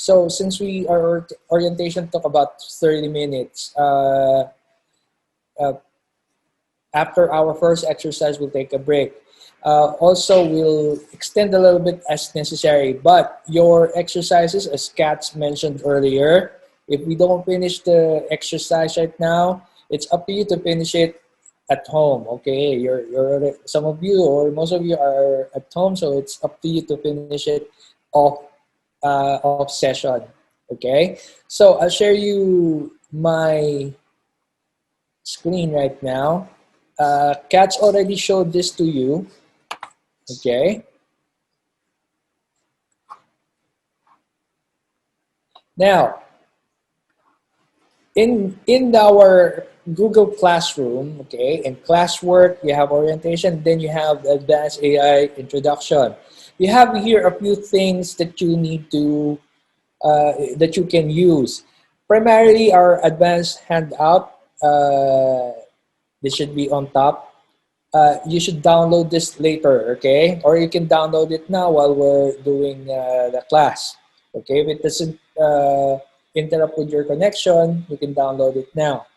So since our orientation took about 30 minutes, uh, after our first exercise, we'll take a break. Also, we'll extend a little bit as necessary, but your exercises, as Katz mentioned earlier, if we don't finish the exercise right now, it's up to you to finish it at home, okay? Some of you or most of you are at home, so it's up to you to finish it off, off session, okay? So I'll share you my screen right now. Katz already showed this to you, okay? Now, in our Google Classroom, okay, in classwork, you have orientation, then you have the advanced AI introduction. You have here a few things that you need to, that you can use. Primarily, our advanced handout, this should be on top. You should download this later, okay? Or you can download it now while we're doing the class, okay? If it doesn't interrupt with your connection, you can download it now.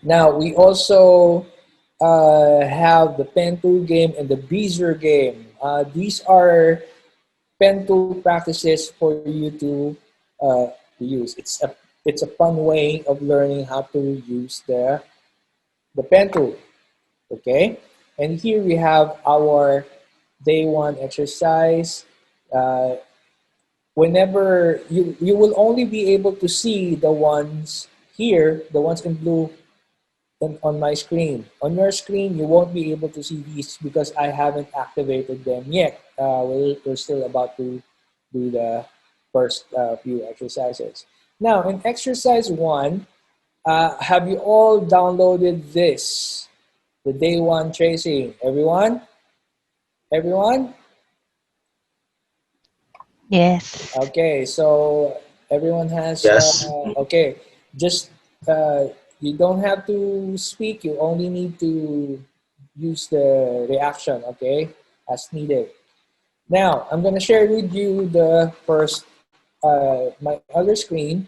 Now, we also have the pen tool game and the bezier game. These are pen tool practices for you to use. It's a fun way of learning how to use the pen tool. Okay, and here we have our day one exercise. Whenever you will only be able to see the ones here, the ones in blue on my screen. On your screen, you won't be able to see these because I haven't activated them yet. We're still about to do the first few exercises. Now, in exercise one, have you all downloaded this? The day one tracing. Everyone? Everyone? Yes. Okay, so everyone has, Yes. okay, just you don't have to speak, you only need to use the reaction, okay, as needed. Now, I'm going to share with you the first, my other screen,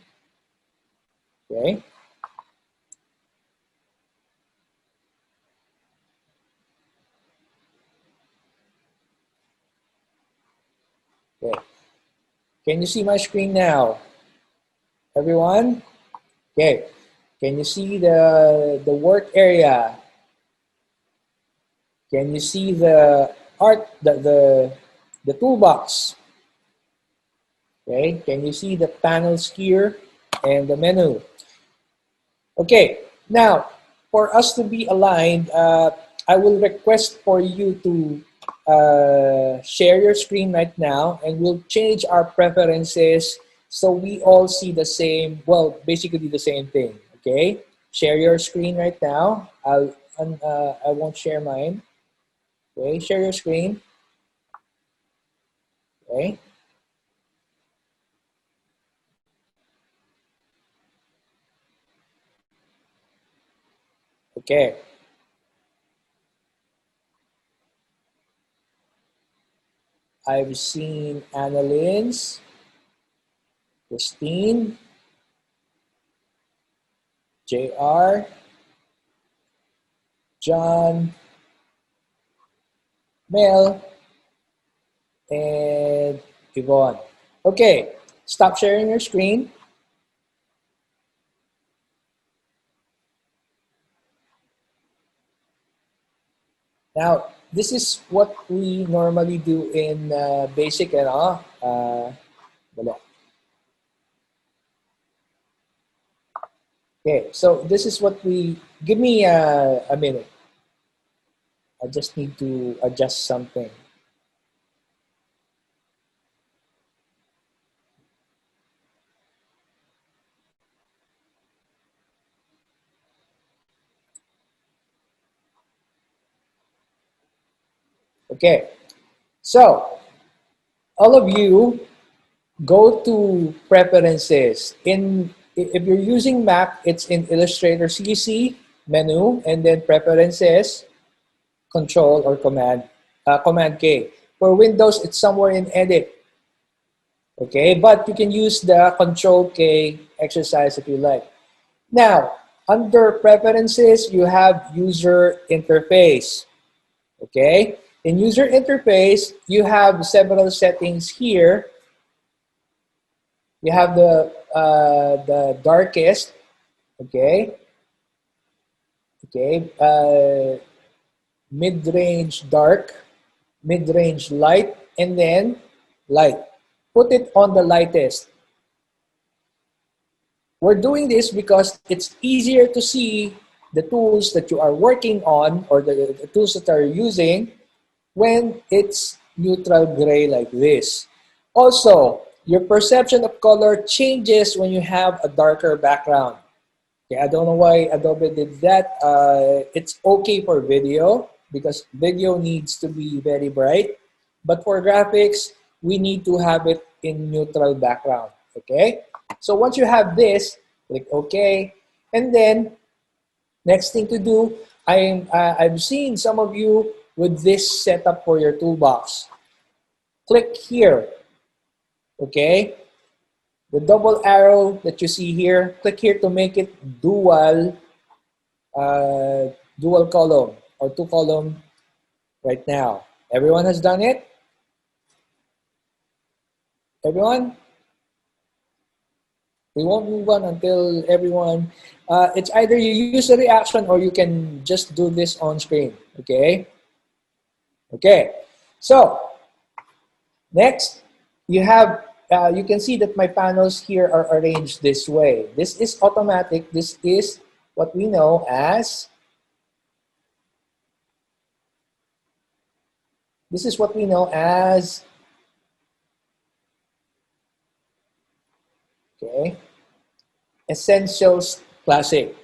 okay. Okay. Can you see my screen now? Everyone? Okay. Can you see the work area? Can you see the art, the toolbox? Okay, can you see the panels here and the menu? Okay, now for us to be aligned, I will request for you to share your screen right now, and we'll change our preferences so we all see the same, well, basically the same thing, okay? Share your screen right now. I won't share mine. Okay, share your screen. Okay. Okay. I've seen Annaline's, Christine, JR, John, Mel, and Yvonne. Okay, stop sharing your screen. Now, this is what we normally do in basic and wala. Okay, so this is what we, give me a minute. I just need to adjust something. Okay, so all of you go to preferences. If you're using Mac, it's in Illustrator CC menu and then preferences, control or command, command K. For Windows, it's somewhere in edit. Okay, but you can use the Control K exercise if you like. Now, under preferences, you have user interface. Okay, in user interface, you have several settings here. You have the darkest. Okay, okay, mid-range dark, mid-range light, and then light. Put it on the lightest. We're doing this because it's easier to see the tools that you are working on or the tools that are using when it's neutral gray like this. Also, your perception of color changes when you have a darker background. Okay, I don't know why Adobe did that. It's okay for video because video needs to be very bright. But for graphics, we need to have it in neutral background. Okay? So once you have this, click OK. And then, next thing to do, I've seen some of you with this setup for your toolbox. Click here. Okay? The double arrow that you see here, click here to make it uh, dual column or two column right now. Everyone has done it? Everyone? We won't move on until everyone. It's either you use a reaction or you can just do this on screen. Okay? Okay. So, next, you can see that my panels here are arranged this way. This is automatic. This is what we know as this is what we know as okay, Essentials Classic.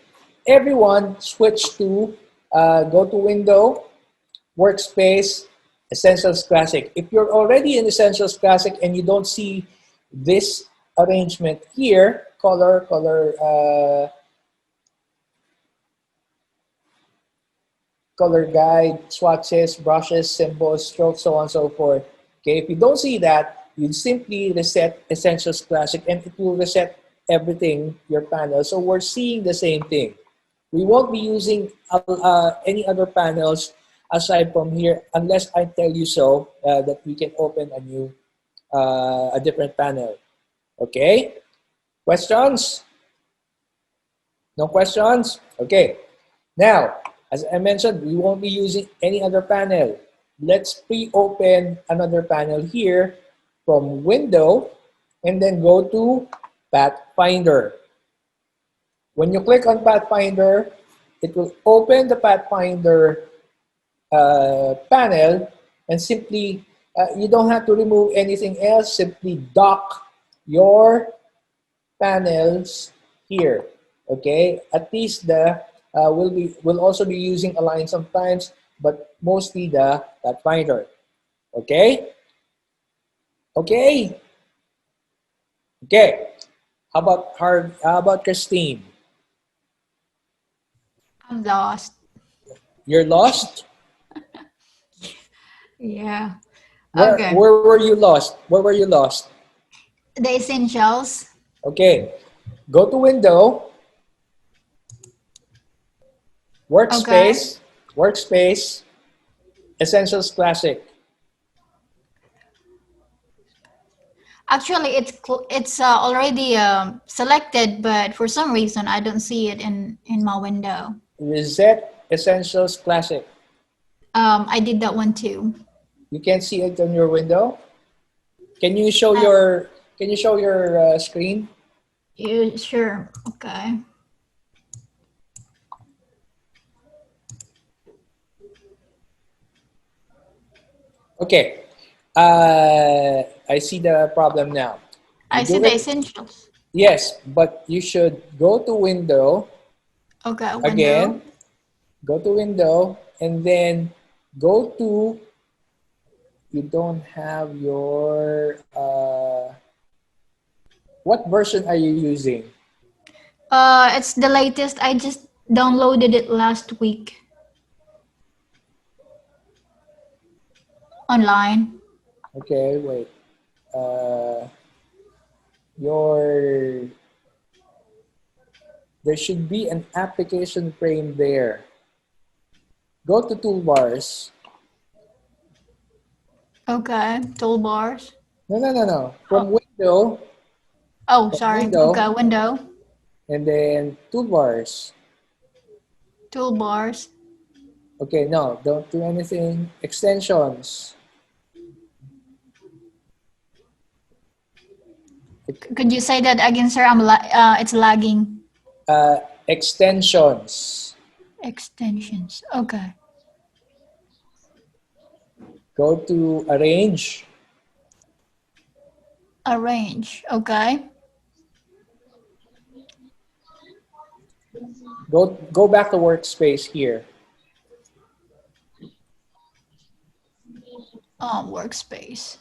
Everyone switch to go to Window, Workspace, Essentials Classic. If you're already in Essentials Classic and you don't see this arrangement here, color guide, swatches, brushes, symbols, strokes, so on and so forth. Okay, if you don't see that, you simply reset Essentials Classic and it will reset everything, your panel. So we're seeing the same thing. We won't be using any other panels aside from here unless I tell you so that we can open a different panel. Okay? Questions? No questions? Okay. Now, as I mentioned, we won't be using any other panel. Let's pre-open another panel here from Window and then go to Pathfinder. When you click on Pathfinder, it will open the Pathfinder panel and simply, you don't have to remove anything else, simply dock your panels here. Okay, at least we'll also be using Align sometimes, but mostly the Pathfinder. Okay, okay, okay. How about Christine? I'm lost. You're lost. Yeah. Where Okay. where were you lost? Where were you lost? The essentials. Okay, go to Window, Okay. Workspace, Workspace, Essentials Classic. Actually, it's already selected, but for some reason I don't see it in my window. Reset Essentials Classic. I did that one too. You can see it on your window. Can you show Uh, your screen? you sure? Okay. Okay. I see the problem now. You I see do the it. essentials. Yes, but you should go to Window Okay, window. again. Go to Window and then go to. You don't have your. What version are you using? It's the latest. I just downloaded it last week online. Okay, wait. Uh, your there should be an application frame there. Go to toolbars. Okay. Toolbars. No, no, no, no. Oh, oh, From sorry. Okay. window, Window. and then toolbars. Toolbars. Okay, no, don't do anything. Extensions. Could you say that again, sir? It's lagging. Extensions. Extensions. Okay. Go to arrange. Arrange. Okay. Go back to workspace here. Workspace.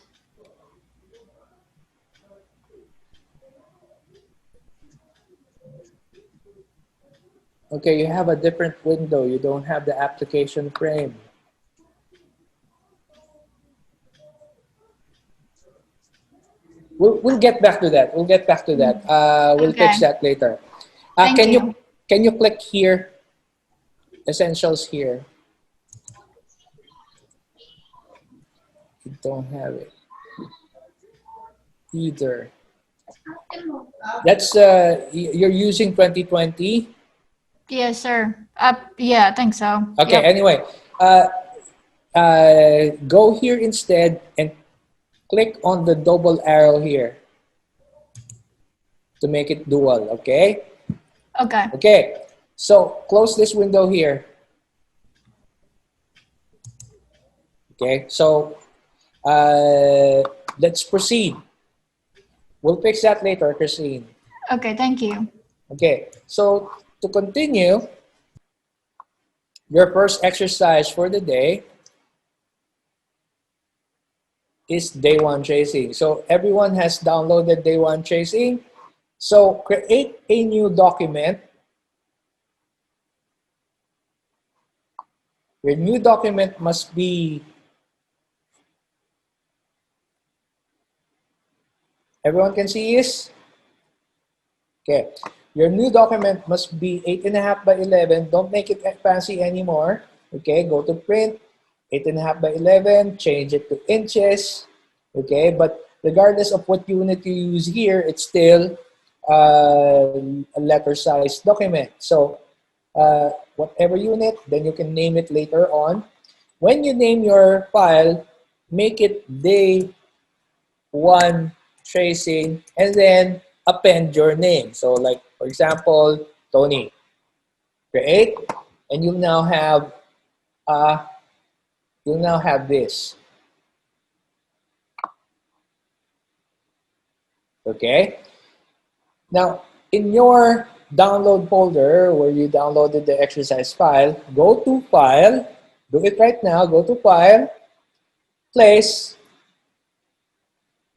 Okay, you have a different window. You don't have the application frame. We'll get back to that. We'll get back to that. We'll Okay. fix that later. Thank you. Can you click here? Essentials here. You don't have it either. That's you're using 2020. Yes, sir. Yeah, I think so. Okay. Yep. Anyway, go here instead and click on the double arrow here to make it dual. Okay. Okay. Okay. So close this window here. Okay. So let's proceed. We'll fix that later, Christine. Okay, thank you. Okay, so to continue, your first exercise for the day is day one tracing. So everyone has downloaded day one tracing. So create a new document. Your new document must be, everyone can see this? Okay, your new document must be 8.5 by 11. Don't make it fancy anymore. Okay, go to print, 8.5 by 11, change it to inches. Okay, but regardless of what unit you use here, it's still a letter size document. So whatever unit, then you can name it later on. When you name your file, make it day one tracing, and then append your name. So like, for example, Tony. Create, and uh, you'll now have this. Okay. Now, in your download folder where you downloaded the exercise file, go to File. Do it right now. Go to File, Place.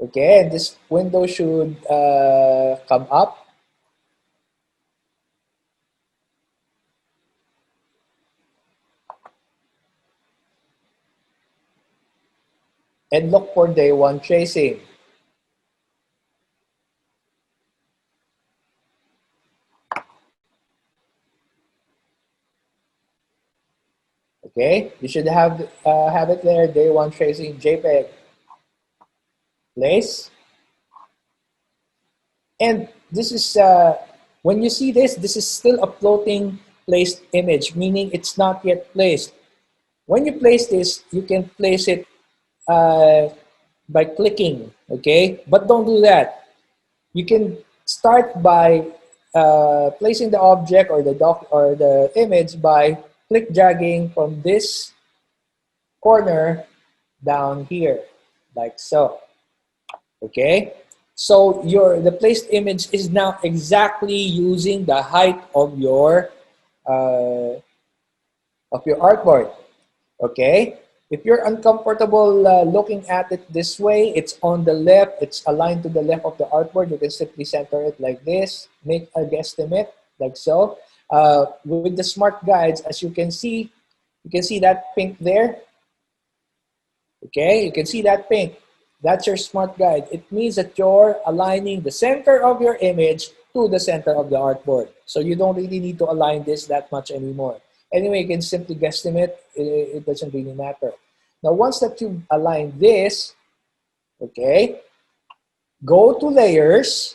Okay, and this window should come up. And look for day one tracing. Okay, you should have it there. Day one tracing JPEG. Place. And this is when you see this, this is still a floating placed image, meaning it's not yet placed. When you place this, you can place it by clicking. Okay, but don't do that. You can start by placing the object or the doc or the image by click dragging from this corner down here, like so. Okay, so the placed image is now exactly using the height uh, of your artboard. Okay, if you're uncomfortable looking at it this way, it's on the left, it's aligned to the left of the artboard. You can simply center it like this, make a guesstimate like so. With the smart guides, as you can see that pink there. Okay, you can see that pink. That's your smart guide. It means that you're aligning the center of your image to the center of the artboard. So you don't really need to align this that much anymore. Anyway, you can simply guesstimate. It doesn't really matter. Now, once that you've aligned this, okay, go to layers.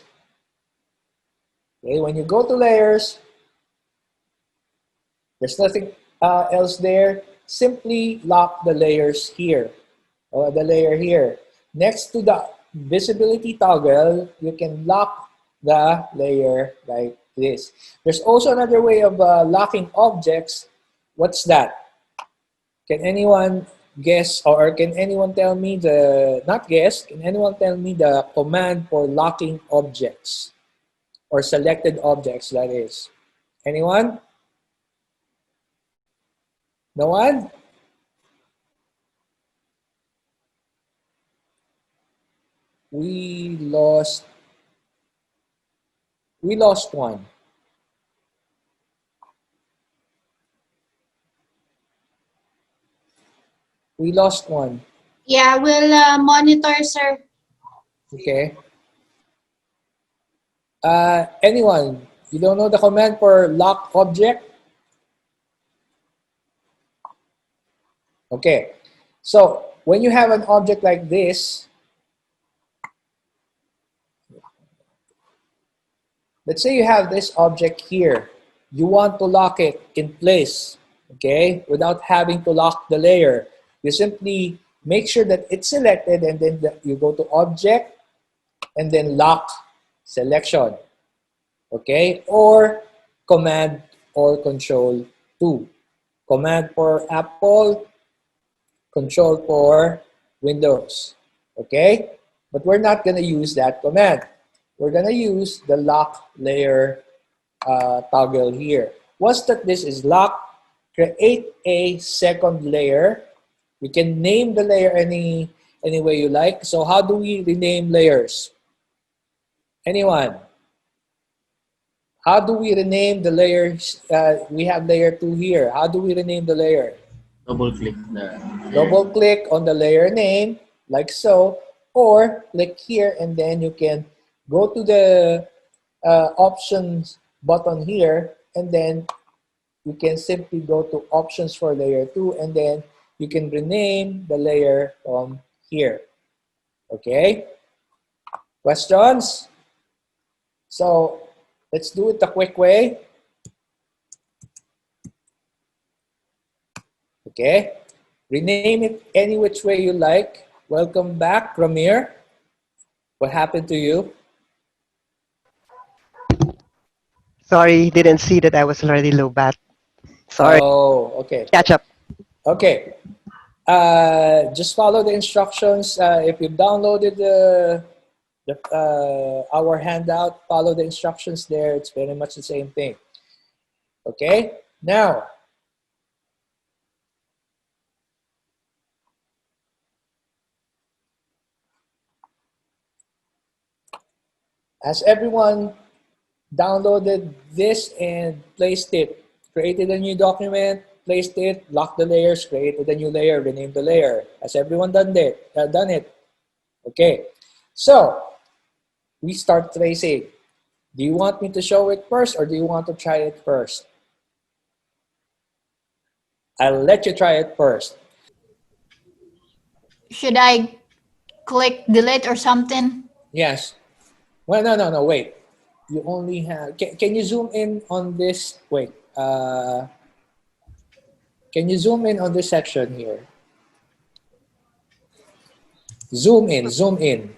Okay, when you go to layers, there's nothing else there. Simply lock the layers here, or the layer here. Next to the visibility toggle, you can lock the layer like this. There's also another way of locking objects. What's that? Can anyone guess, or can anyone tell me the, not guess, can anyone tell me the command for locking objects or selected objects, that is? Anyone? No one? We lost, we lost one. We lost one. Yeah, we'll monitor, sir. Okay. Anyone? You don't know the command for lock object? Okay. So when you have an object like this, let's say you have this object here. You want to lock it in place, okay, without having to lock the layer. You simply make sure that it's selected, and then you go to object and then lock selection, okay, or command or control 2. Command for Apple, control for Windows, okay? But we're not going to use that command. We're going to use the lock layer toggle here. Once that this is locked, create a second layer. You can name the layer any way you like. So how do we rename layers? Anyone? How do we rename the layers? We have layer 2 here. How do we rename the layer? Double click the layer Double name. click on the layer name, like so, or click here, and then you can go to the options button here, and then you can simply go to options for layer 2, and then you can rename the layer from here. Okay? Questions? So let's do it the quick way. Okay? Rename it any which way you like. Welcome back, Ramir. What happened to you? Sorry, didn't see that I was already low bat. Sorry, Oh, okay. catch up. Okay. Just follow the instructions. If you've downloaded our handout, follow the instructions there. It's very much the same thing. Okay. Now, has everyone downloaded this and placed it? Created a new document, placed it, locked the layers, created a new layer, renamed the layer. Has everyone done it? Done it? Okay. So we start tracing. Do you want me to show it first, or do you want to try it first? I'll let you try it first. Should I click delete or something? Yes. Well, no, wait. You only have, can you zoom in on this? Wait. Can you zoom in on this section here? Zoom in, zoom in.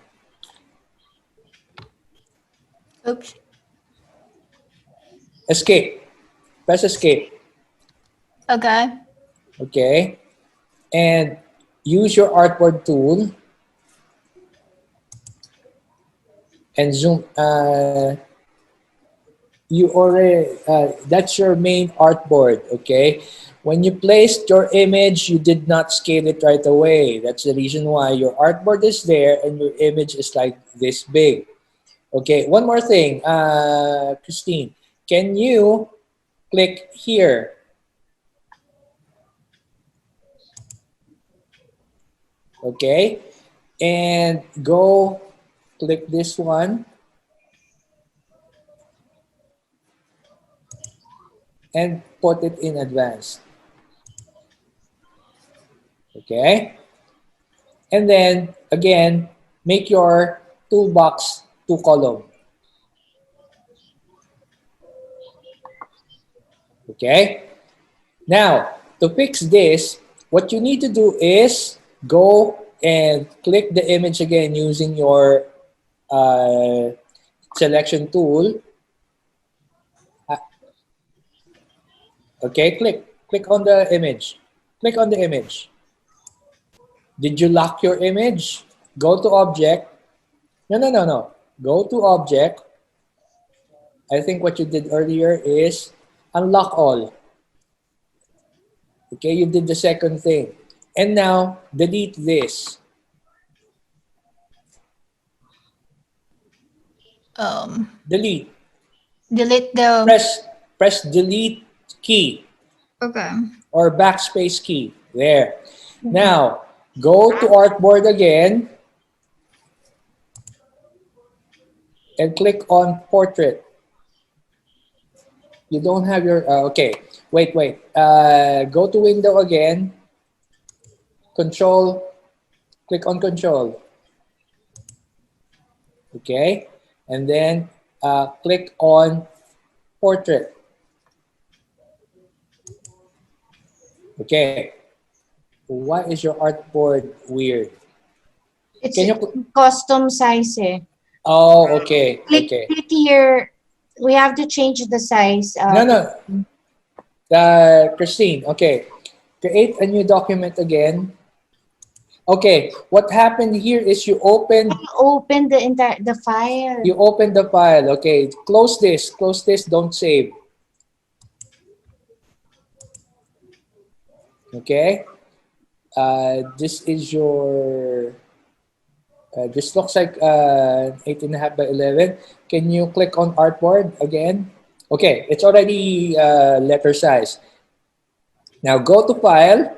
Oops. Escape. Press escape. Okay. Okay. And use your artboard tool and zoom. You already, that's your main artboard, okay? When you placed your image, you did not scale it right away. That's the reason why your artboard is there and your image is like this big. Okay, one more thing, Christine, can you click here? Okay, and go click this one and put it in advanced. Okay? And then again, make your toolbox 2-column. Okay? Now, to fix this, what you need to do is go and click the image again using your selection tool. Okay, click on the image. Click on the image. Did you lock your image? Go to object. No. Go to object. I think what you did earlier is unlock all. Okay, you did the second thing. And now delete this. Delete. Delete the. Press delete key Okay. or backspace key. There. Now go to artboard again and click on portrait. You don't have your okay. Wait. Go to window again. Control. Click on control. Okay, and then click on portrait. Okay, why is your artboard weird? It's Can you? custom size eh. Oh, okay, Click okay. here. We have to change the size. No. Christine, okay. Create a new document again. Okay, what happened here is you opened Open the file. the file. Okay, close this, don't save. Okay, this is your this looks like 8.5 by 11. Can you click on artboard again? Okay, it's already letter size. Now go to file,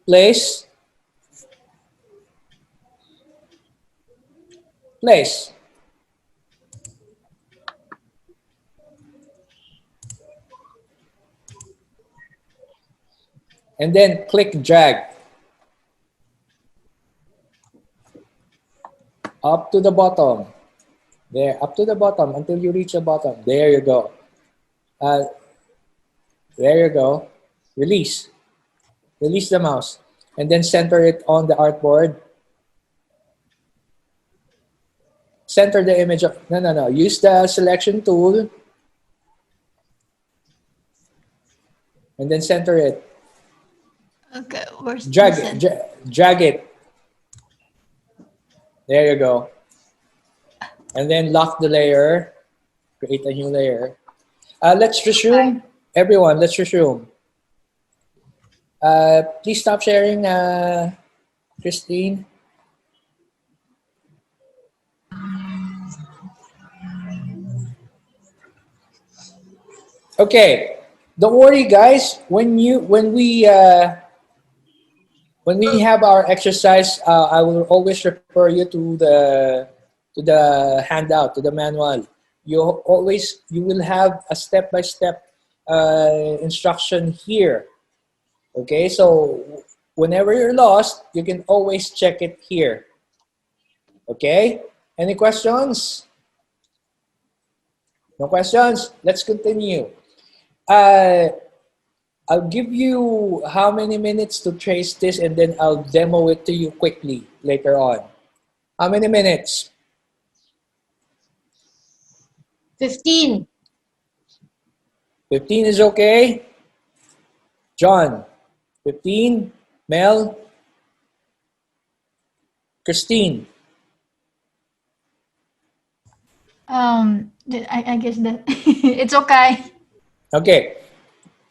place, place. And then click drag up to the bottom. There, up to the bottom until you reach the bottom. There you go. There you go. Release. Release the mouse. And then center it on the artboard. Center the image of, no. Use the selection tool. And then center it. Okay. Where's Drag the it. Drag it. There you go. And then lock the layer. Create a new layer. Let's resume. Everyone, let's resume. Please stop sharing, Christine. Okay. Don't worry, guys. When we have our exercise, I will always refer you to the handout, to the manual. You will have a step-by-step instruction here. Okay, so whenever you're lost, you can always check it here. Okay, any questions? No questions? Let's continue. I'll give you how many minutes to trace this and then I'll demo it to you quickly later on. How many minutes? 15. 15 is okay? John, 15? Mel? Christine? I guess that it's okay. Okay,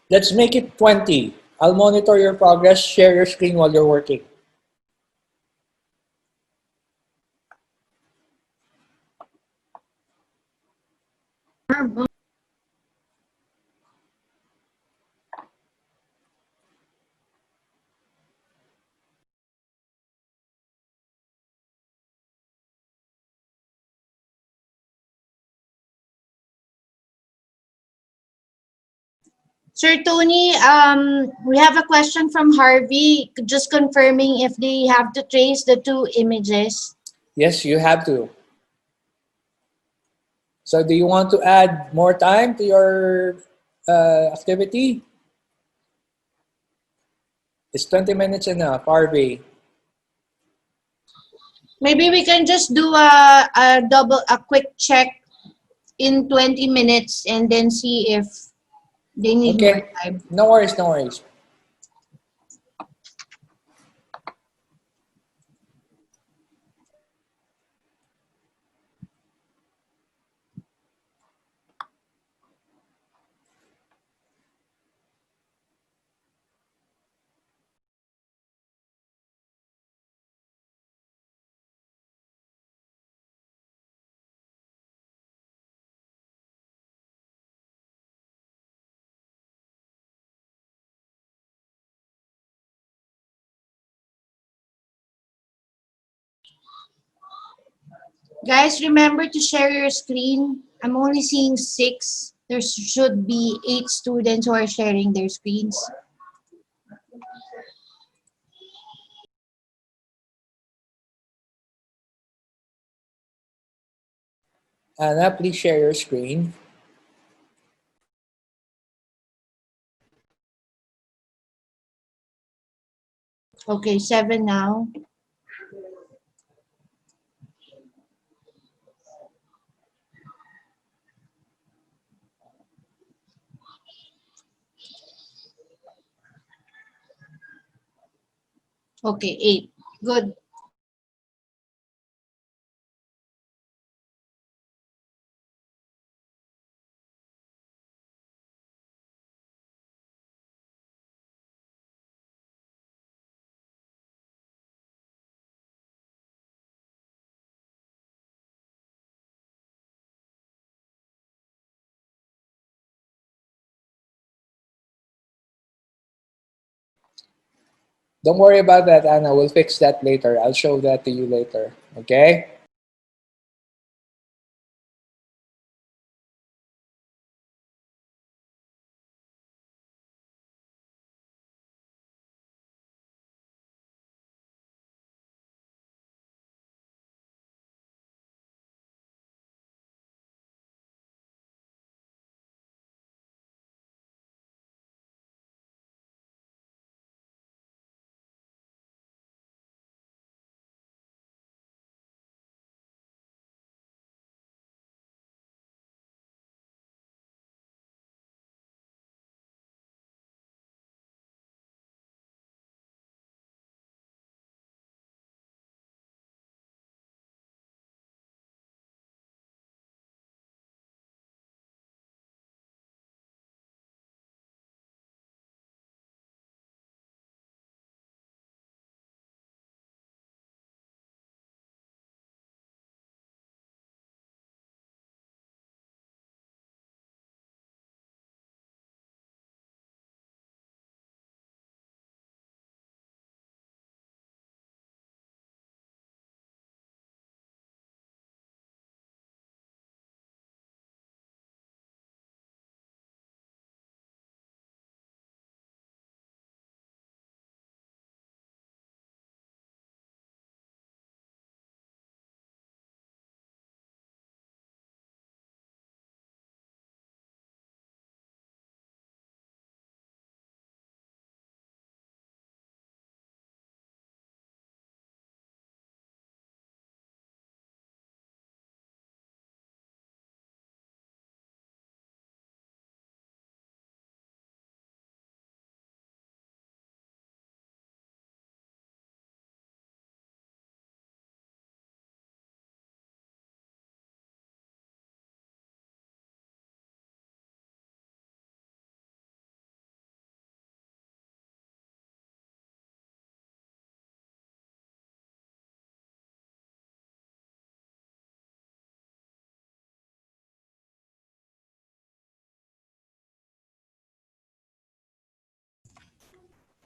let's make it 20. I'll monitor your progress. Share your screen while you're working. Sir Tony, we have a question from Harvey, just confirming if they have to trace the two images. Yes, you have to. So do you want to add more time to your activity? Is 20 minutes enough, Harvey? Maybe we can just do a quick check in 20 minutes and then see if they need more Okay, time. no worries, no worries. Guys, remember to share your screen. I'm only seeing 6. There should be 8 students who are sharing their screens. Anna, please share your screen. Okay, 7 now. Okay, 8. Good. Don't worry about that, Anna. We'll fix that later. I'll show that to you later. Okay?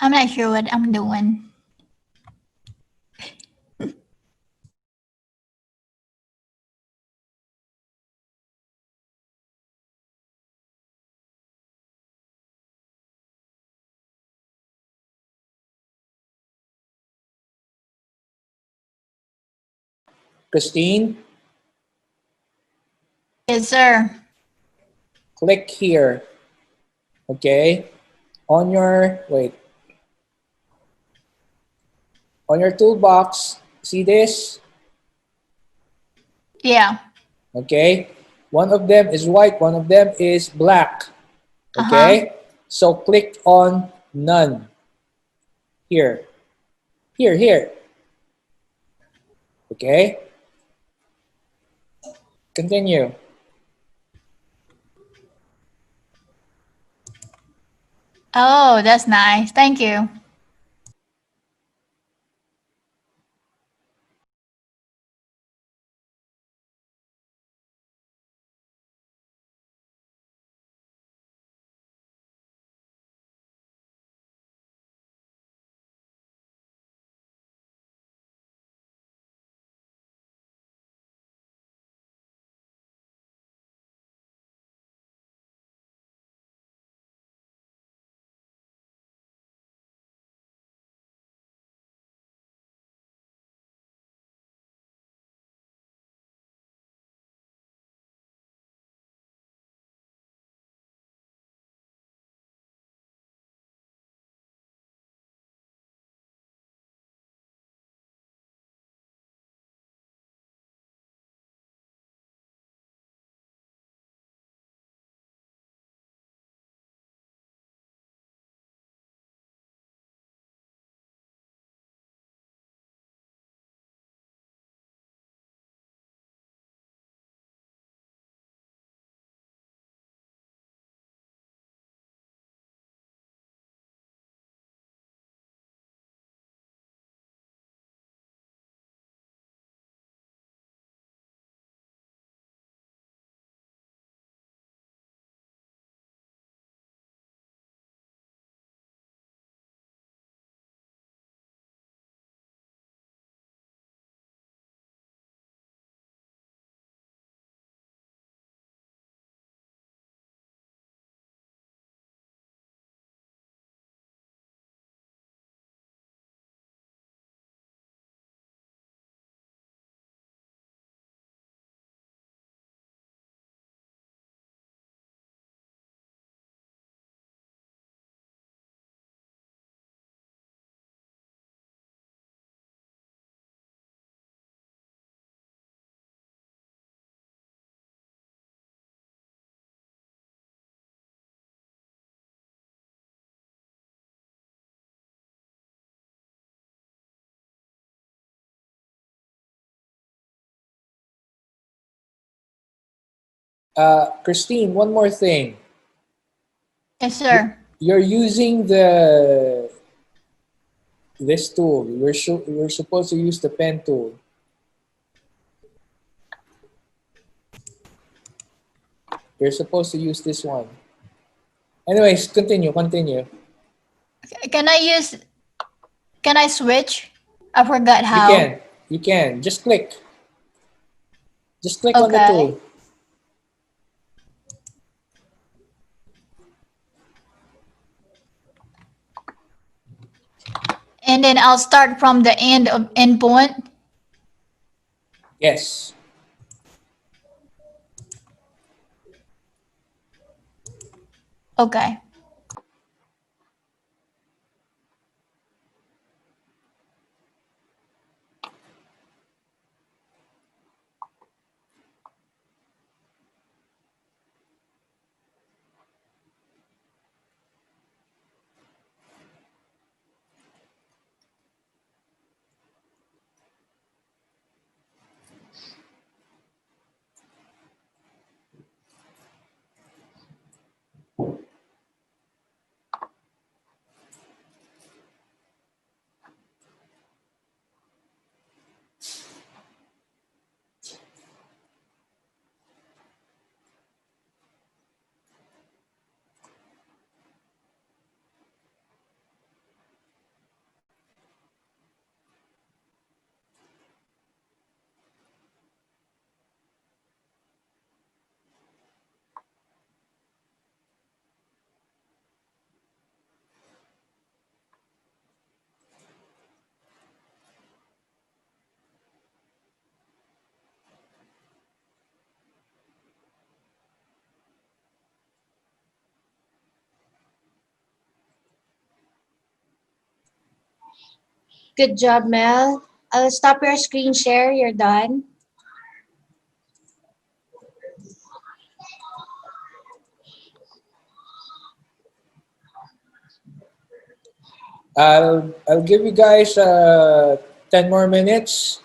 I'm not sure what I'm doing. Christine, Yes, sir. click here. Okay? On your, wait, on your toolbox, see this? Yeah. Okay? One of them is white, one of them is black. Uh-huh. Okay? So click on none. Here. Here. Okay? Continue. Oh, that's nice. Thank you. Christine, one more thing. Yes, sir. You're using this tool. You're supposed to use the pen tool. You're supposed to use this one. Anyways, continue. Can I use, can I switch? I forgot You how. can. You can. Just click. Just click on the Okay. tool. And then I'll start from the end of endpoint. Yes. Okay. Good job, Mel. I'll stop your screen share. You're done. I'll give you guys 10 more minutes.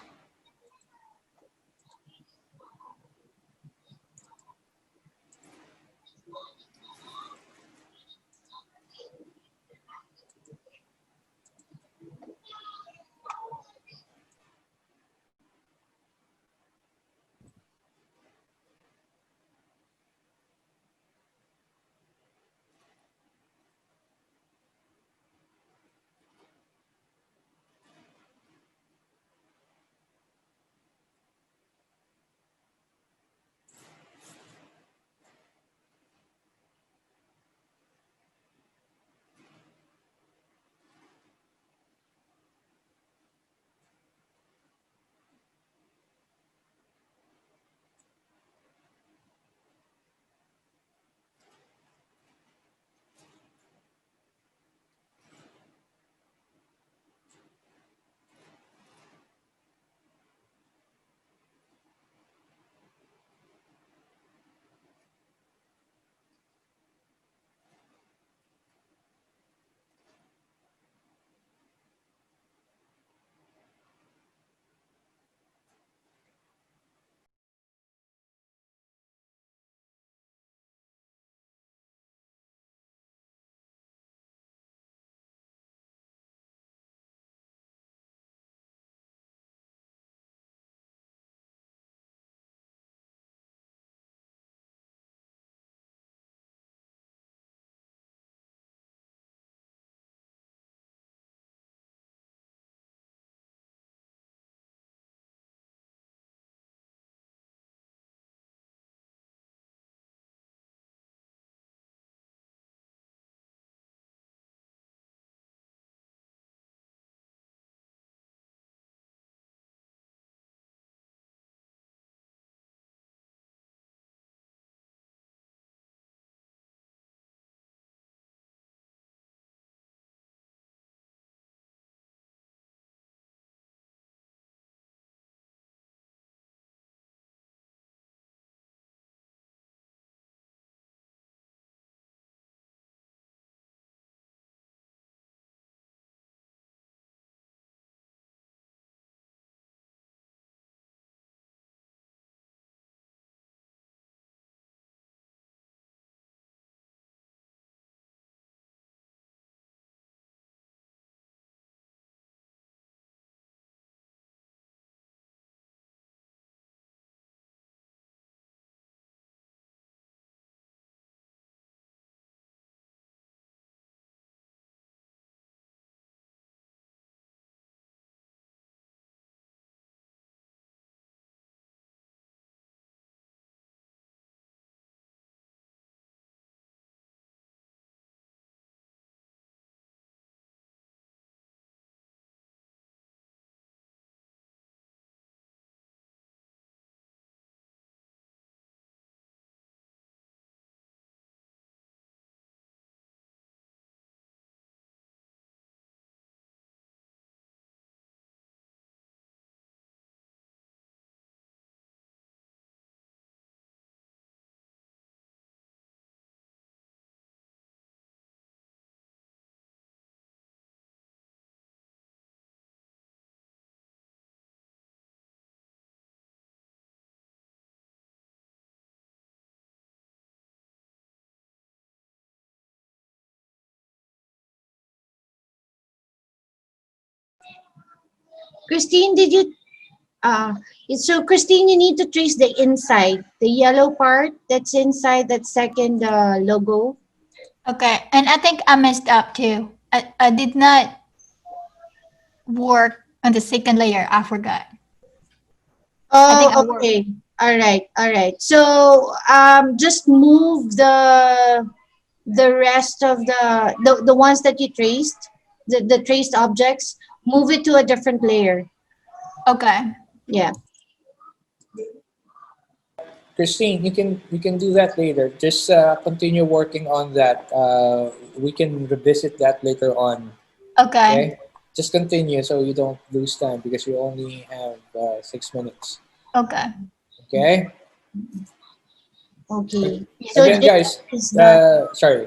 Christine, did you uh so Christine, you need to trace the inside, the yellow part that's inside that second logo. Okay, and I think I messed up too. I did not work on the second layer. I forgot. I think I Oh, worked. okay. All right, all right. So just move the rest of the ones that you traced, the traced objects, move it to a different layer. Okay. Yeah. Christine, you can do that later. Just continue working on that. We can revisit that later on. Okay. Okay. just continue so you don't lose time because you only have 6 minutes. Okay. Okay. Okay. So Again, this guys. is not. Sorry.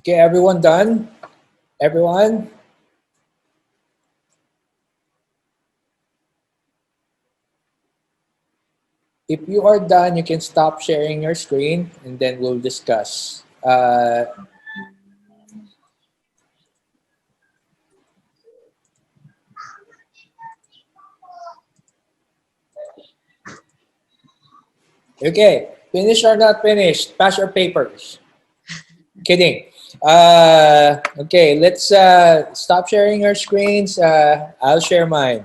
Okay, everyone done? Everyone? If you are done, you can stop sharing your screen and then we'll discuss. Okay, finished or not finished? Pass your papers. Kidding. Okay, let's stop sharing your screens. I'll share mine.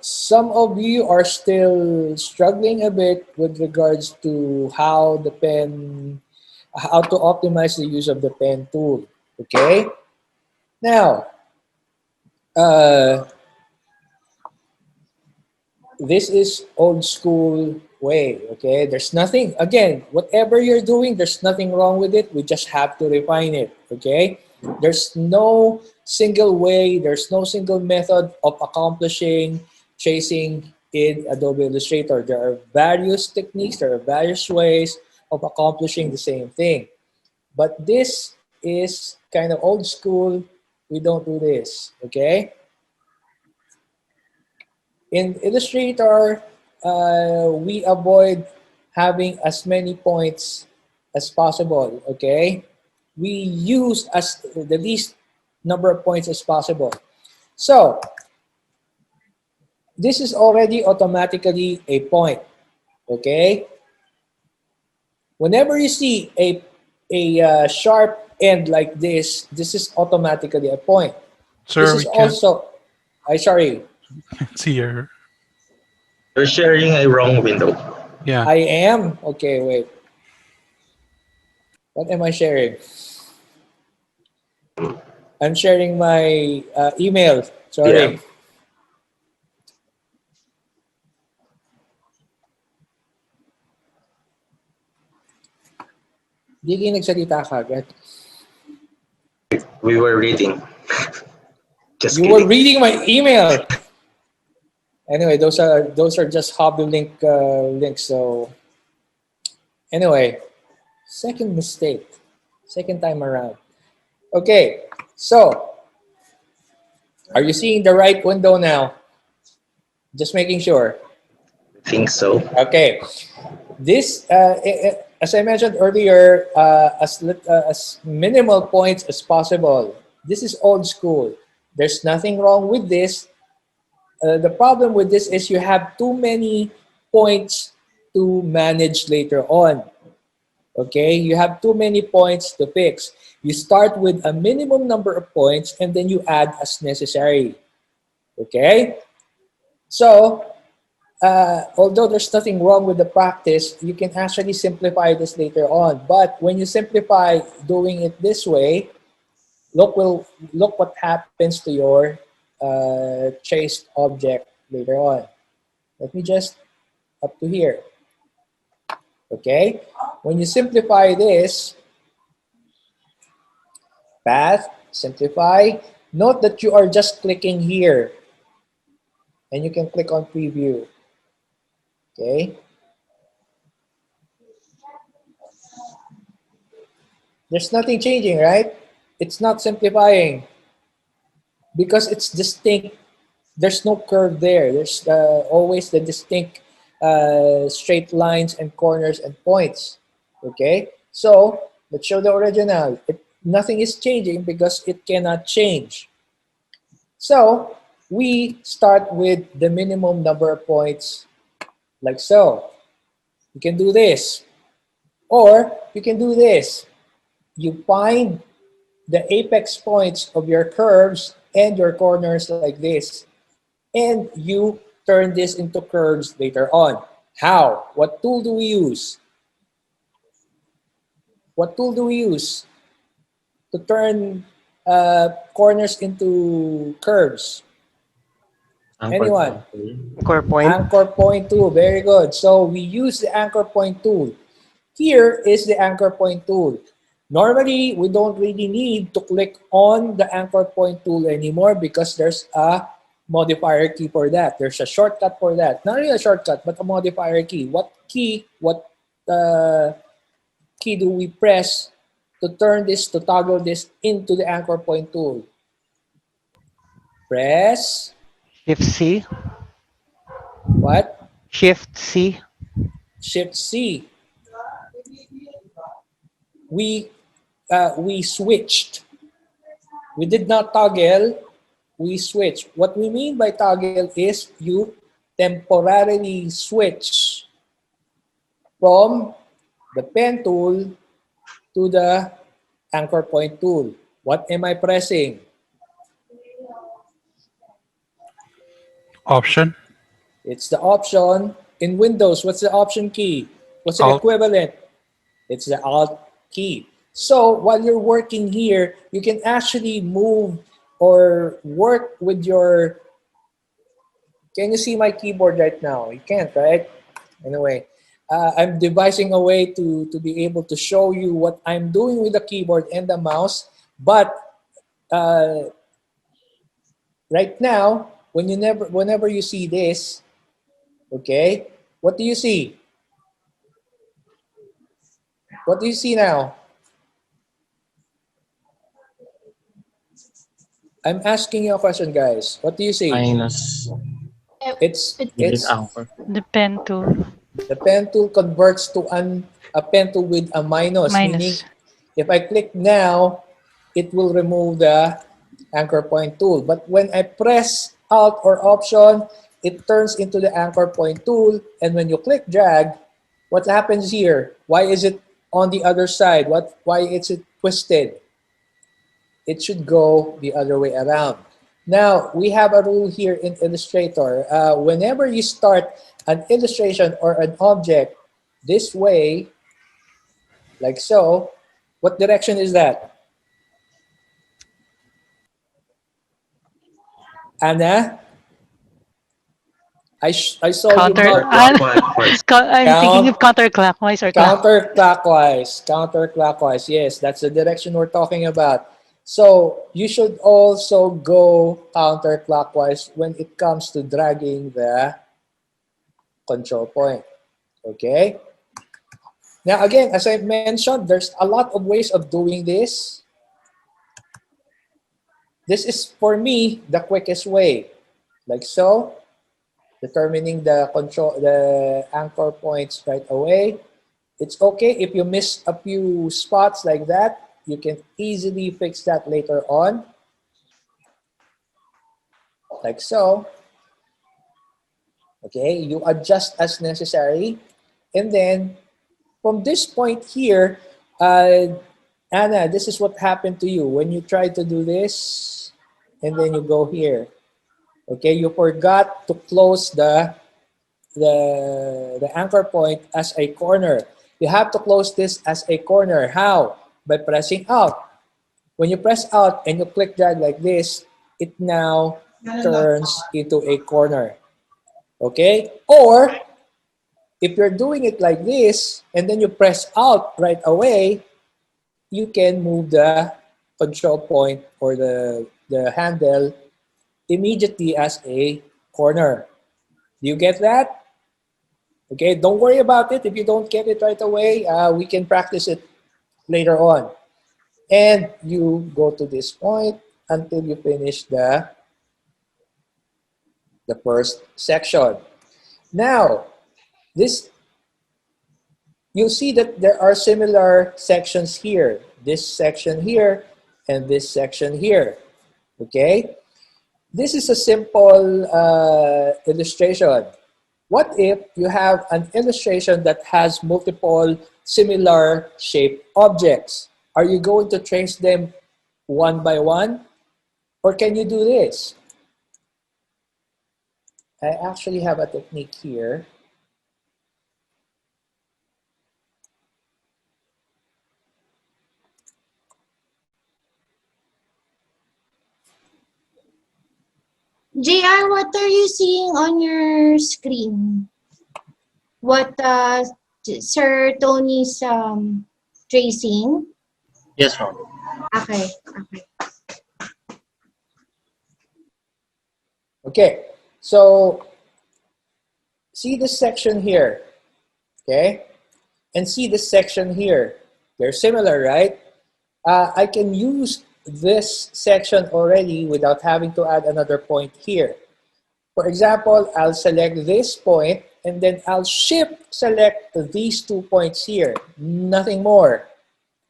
Some of you are still struggling a bit with regards to how to optimize the use of the pen tool. Okay. Now, uh, this is old school way. Okay. There's nothing, again, whatever you're doing, there's nothing wrong with it. We just have to refine it. Okay. There's no single way, there's no single method of accomplishing tracing in Adobe Illustrator. There are various techniques, there are various ways of accomplishing the same thing. But this is kind of old school. We don't do this. Okay. In Illustrator, we avoid having as many points as possible, okay? We use as the least number of points as possible. So, this is already automatically a point, okay? Whenever you see a sharp end like this is automatically a point. This Sir, is we can't also, sorry, see your. You're sharing a wrong window. Yeah. I am? Okay, wait. What am I sharing? I'm sharing my email. Yeah. Sorry. Di kayo nagsalita kagad. We were reading. Just You were kidding. reading my email. Anyway, those are just hobby links. So anyway, second mistake, second time around. Okay, so are you seeing the right window now? Just making sure. I think so. Okay, this as I mentioned earlier, as minimal points as possible. This is old school. There's nothing wrong with this. The problem with this is you have too many points to manage later on. Okay, you have too many points to fix. You start with a minimum number of points and then you add as necessary. Okay, so although there's nothing wrong with the practice, you can actually simplify this later on. But when you simplify doing it this way, look what happens to your traced object later on. Let me just up to here. Okay, when you simplify this path, simplify. Note that you are just clicking here, and you can click on preview. Okay. There's nothing changing, right? It's not simplifying because it's distinct. There's no curve there. There's always the distinct straight lines and corners and points. Okay, so let's show the original. Nothing is changing because it cannot change. So we start with the minimum number of points like so. You can do this, or you can do this. You find the apex points of your curves and your corners like this, and you turn this into curves later on. How? What tool do we use? What tool do we use to turn corners into curves? Anyone? Core point. Anchor point tool. Very good. So we use the anchor point tool. Here is the anchor point tool. Normally, we don't really need to click on the anchor point tool anymore because there's a modifier key for that. There's a shortcut for that. Not really a shortcut, but a modifier key. What key do we press to turn this, to toggle this into the anchor point tool? Press Shift C. what? Shift C. Shift C. We switched. We did not toggle, we switch. What we mean by toggle is you temporarily switch from the pen tool to the anchor point tool. What am I pressing? Option. It's the option. In Windows, what's the option key? What's the Alt. equivalent? It's the Alt key. So while you're working here, you can actually move or work with your... Can you see my keyboard right now? You can't, right? Anyway, I'm devising a way to be able to show you what I'm doing with the keyboard and the mouse. But right now, whenever you see this, okay, what do you see? What do you see now? I'm asking you a question, guys. What do you see? Minus It's delete anchor. The pen tool. the pen tool converts to a pen tool with a minus, meaning Minus. if I click now, it will remove the anchor point tool. But when I press Alt or Option, it turns into the anchor point tool. And when you click drag, what happens here? Why is it on the other side? Why is it twisted? It should go the other way around. Now, we have a rule here in Illustrator. Whenever you start an illustration or an object this way, like so, what direction is that? Anna? I saw you Counter. mouth. Counterclockwise. I'm thinking of counterclockwise or Counterclockwise. Counterclockwise. Yes, that's the direction we're talking about. So you should also go counterclockwise when it comes to dragging the control point. Okay? Now again, as I mentioned, there's a lot of ways of doing this. This is, for me, the quickest way. Like so. Determining the anchor points right away. It's okay if you miss a few spots like that. You can easily fix that later on. Like so. Okay, you adjust as necessary. And then from this point here, Anna, this is what happened to you when you try to do this and then you go here. Okay, you forgot to close the anchor point as a corner. You have to close this as a corner. How? By pressing Alt. When you press Alt and you click drag like this, it now turns into a corner. Okay? Or if you're doing it like this and then you press Alt right away, you can move the control point or the handle immediately as a corner. Do you get that? Okay, don't worry about it. If you don't get it right away, we can practice it later on. And you go to this point until you finish the first section. Now, you'll see that there are similar sections here. This section here and this section here. Okay? This is a simple illustration. What if you have an illustration that has multiple similar shaped objects? Are you going to trace them one by one? Or can you do this? I actually have a technique here. JR, what are you seeing on your screen? What Sir Tony's tracing? Yes, ma'am. Okay. Okay, so see this section here, okay? And see this section here. They're similar, right? I can use this section already without having to add another point here. For example, I'll select this point and then I'll shift select these 2 points here, nothing more.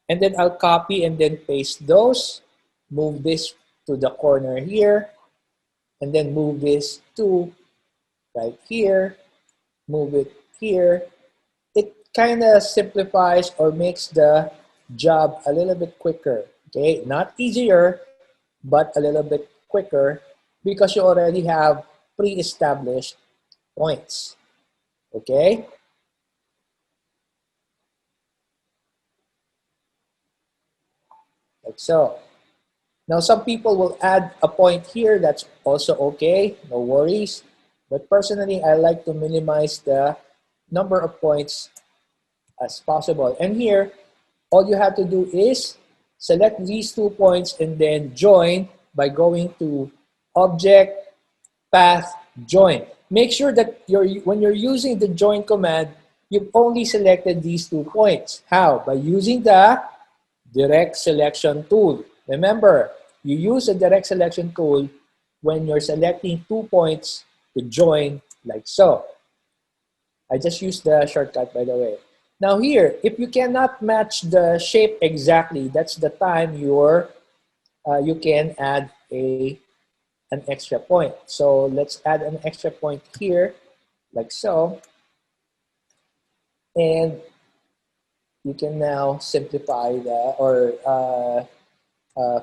And then I'll copy and then paste those, move this to the corner here, and then move this to right here, move it here. It kind of simplifies or makes the job a little bit quicker, okay? Not easier, but a little bit quicker because you already have pre-established points, okay? Like so. Now, some people will add a point here. That's also okay. No worries. But personally, I like to minimize the number of points as possible. And here, all you have to do is select these 2 points and then join by going to Object, Path, Join. Make sure that when you're using the join command, you've only selected these 2 points. How? By using the direct selection tool. Remember, you use the direct selection tool when you're selecting 2 points to join like so. I just used the shortcut, by the way. Now here, if you cannot match the shape exactly, that's the time you can add an extra point. So let's add an extra point here, like so. And you can now simplify or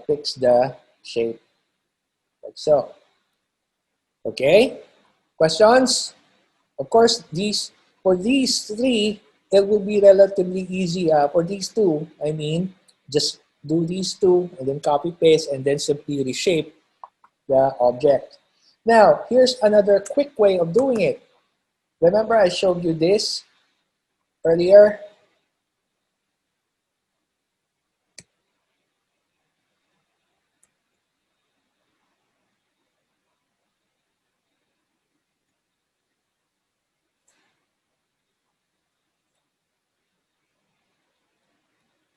fix the shape like so. Okay? Questions? Of course, for these 3, it will be relatively easy. For these 2, I mean, just do these 2 and then copy paste and then simply reshape the object. Now, here's another quick way of doing it. Remember I showed you this earlier?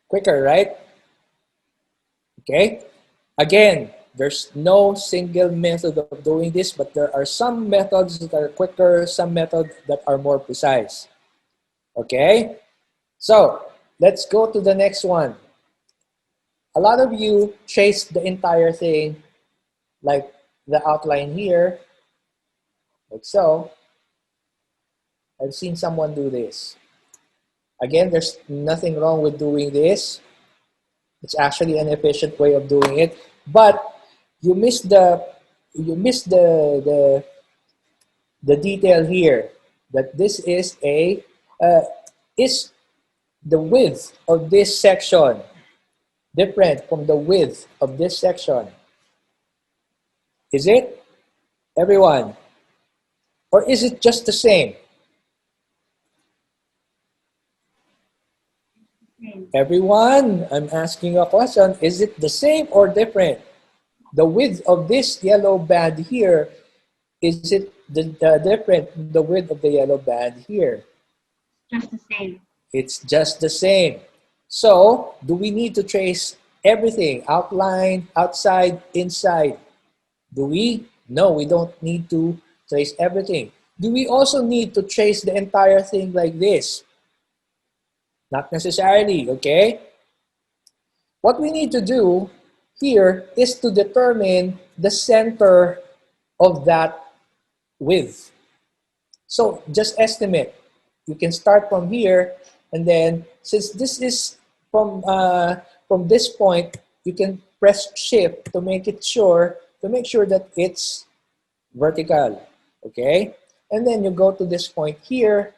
Quicker, right? Okay? Again, there's no single method of doing this, but there are some methods that are quicker, some methods that are more precise. Okay? So, let's go to the next one. A lot of you trace the entire thing like the outline here, like so. I've seen someone do this. Again, there's nothing wrong with doing this. It's actually an efficient way of doing it, but you miss the detail here that this is is the width of this section different from the width of this section? Is it, everyone? Or is it just the same? Everyone, I'm asking you a question. Is it the same or different? The width of this yellow band here, is it different from the width of the yellow band here? Just the same. It's just the same. So, do we need to trace everything? Outline, outside, inside? Do we? No, we don't need to trace everything. Do we also need to trace the entire thing like this? Not necessarily, okay? What we need to do here is to determine the center of that width. So just estimate. You can start from here, and then since this is from this point, you can press shift to make sure that it's vertical. Okay, and then you go to this point here,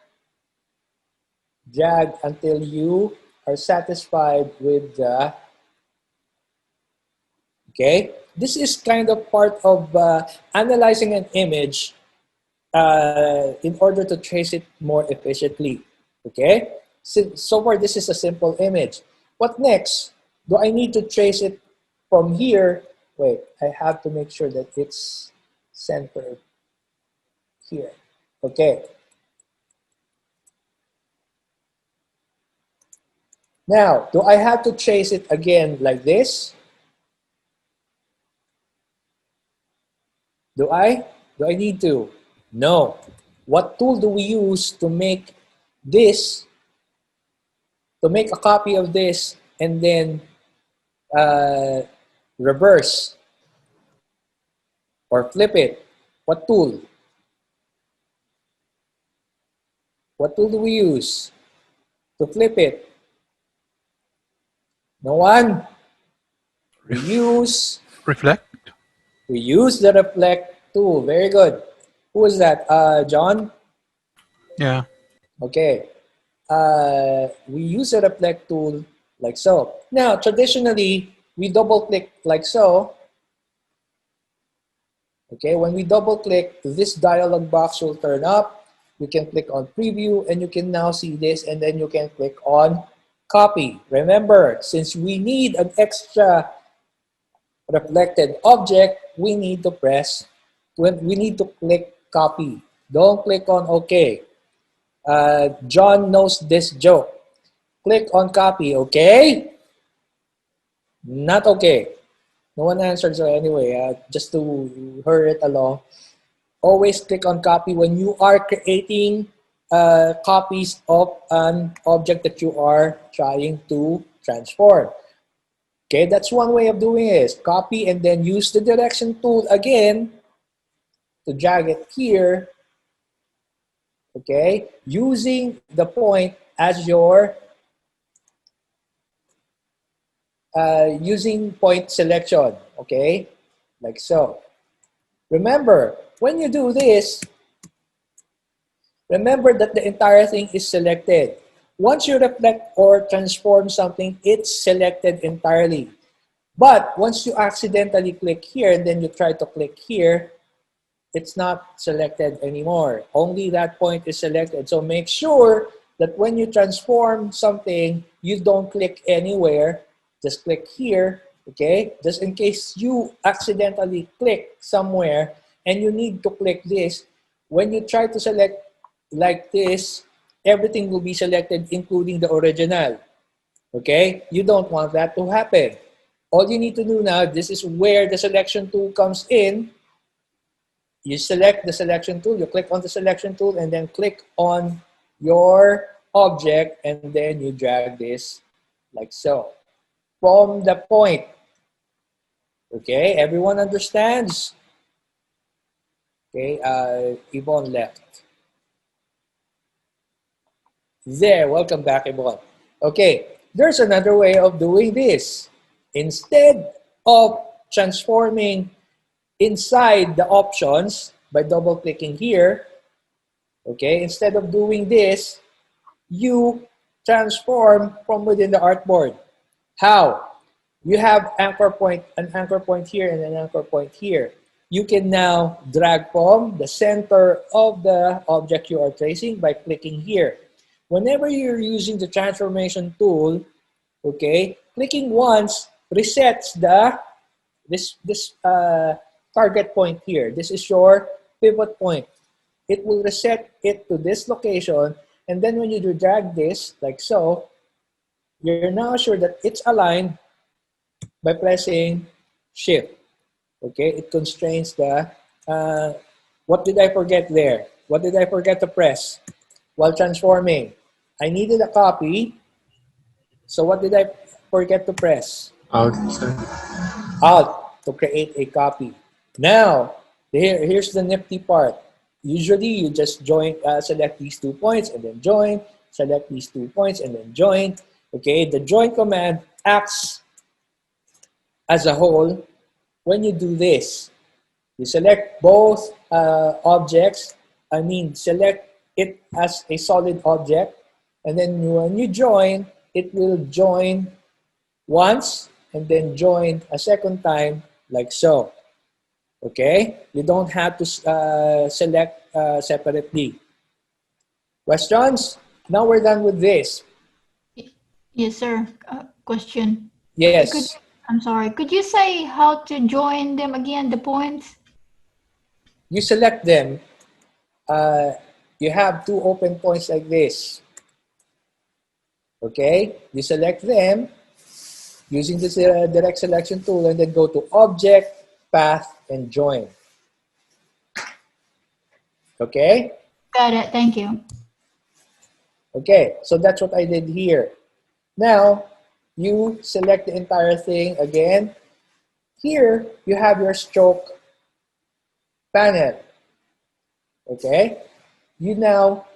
drag until you are satisfied with the. Okay, this is kind of part of analyzing an image in order to trace it more efficiently. Okay, so far this is a simple image. What next? Do I need to trace it from here? Wait, I have to make sure that it's centered here. Okay. Now, do I have to trace it again like this? Do I? Do I need to? No. What tool do we use to make this, to make a copy of this and then reverse or flip it? What tool? What tool do we use to flip it? No one? We use Reflect. the reflect tool. Very good. Who is that? John? Yeah. Okay. We use a reflect tool like so. Now, traditionally, we double click like so. Okay, when we double click, this dialog box will turn up. You can click on preview and you can now see this, and then you can click on copy. Remember, since we need an extra reflected object, we need to click copy. Don't click on OK. John knows this joke. Click on copy, okay? Not okay. No one answered, so anyway, just to hurry it along, always click on copy when you are creating copies of an object that you are trying to transform. Okay, that's one way of doing it, is copy and then use the direction tool again to drag it here, okay, using the point as your using point selection, okay, like so. Remember, when you do this, remember that the entire thing is selected. Once you reflect or transform something, it's selected entirely. But once you accidentally click here and then you try to click here, it's not selected anymore. Only that point is selected. So make sure that when you transform something, you don't click anywhere. Just click here, okay? Just in case you accidentally click somewhere and you need to click this, when you try to select like this, everything will be selected, including the original, okay? You don't want that to happen. All you need to do now, this is where the selection tool comes in. You select the selection tool, you click on the selection tool, and then click on your object, and then you drag this like so. From the point. Okay, everyone understands? Okay, Yvonne left. There, welcome back, Yvonne. Okay, there's another way of doing this. Instead of transforming inside the options by double clicking here, okay, instead of doing this, you transform from within the artboard. How? You have an anchor point here and an anchor point here. You can now drag from the center of the object you are tracing by clicking here. Whenever you're using the transformation tool, okay, clicking once resets this target point here. This is your pivot point. It will reset it to this location, and then when you do drag this like so, you're now sure that it's aligned by pressing shift. Okay, it constrains the what did I forget there? What did I forget to press while transforming? I needed a copy, so what did I forget to press? Out, sir. Alt to create a copy. Now, here's the nifty part. Usually, you just select these 2 points and then join, select these 2 points and then join. Okay, the join command acts as a whole when you do this. You select both objects, select it as a solid object, and then when you join, it will join once and then join a second time like so. Okay? You don't have to select separately. Questions? Now we're done with this. Yes, sir. Question. Yes. I'm sorry. Could you say how to join them again, the points? You select them. You have 2 open points like this. Okay, you select them using this direct selection tool and then go to Object, Path, and Join. Okay? Got it. Thank you. Okay, so that's what I did here. Now, you select the entire thing again. Here, you have your stroke panel. Okay? You now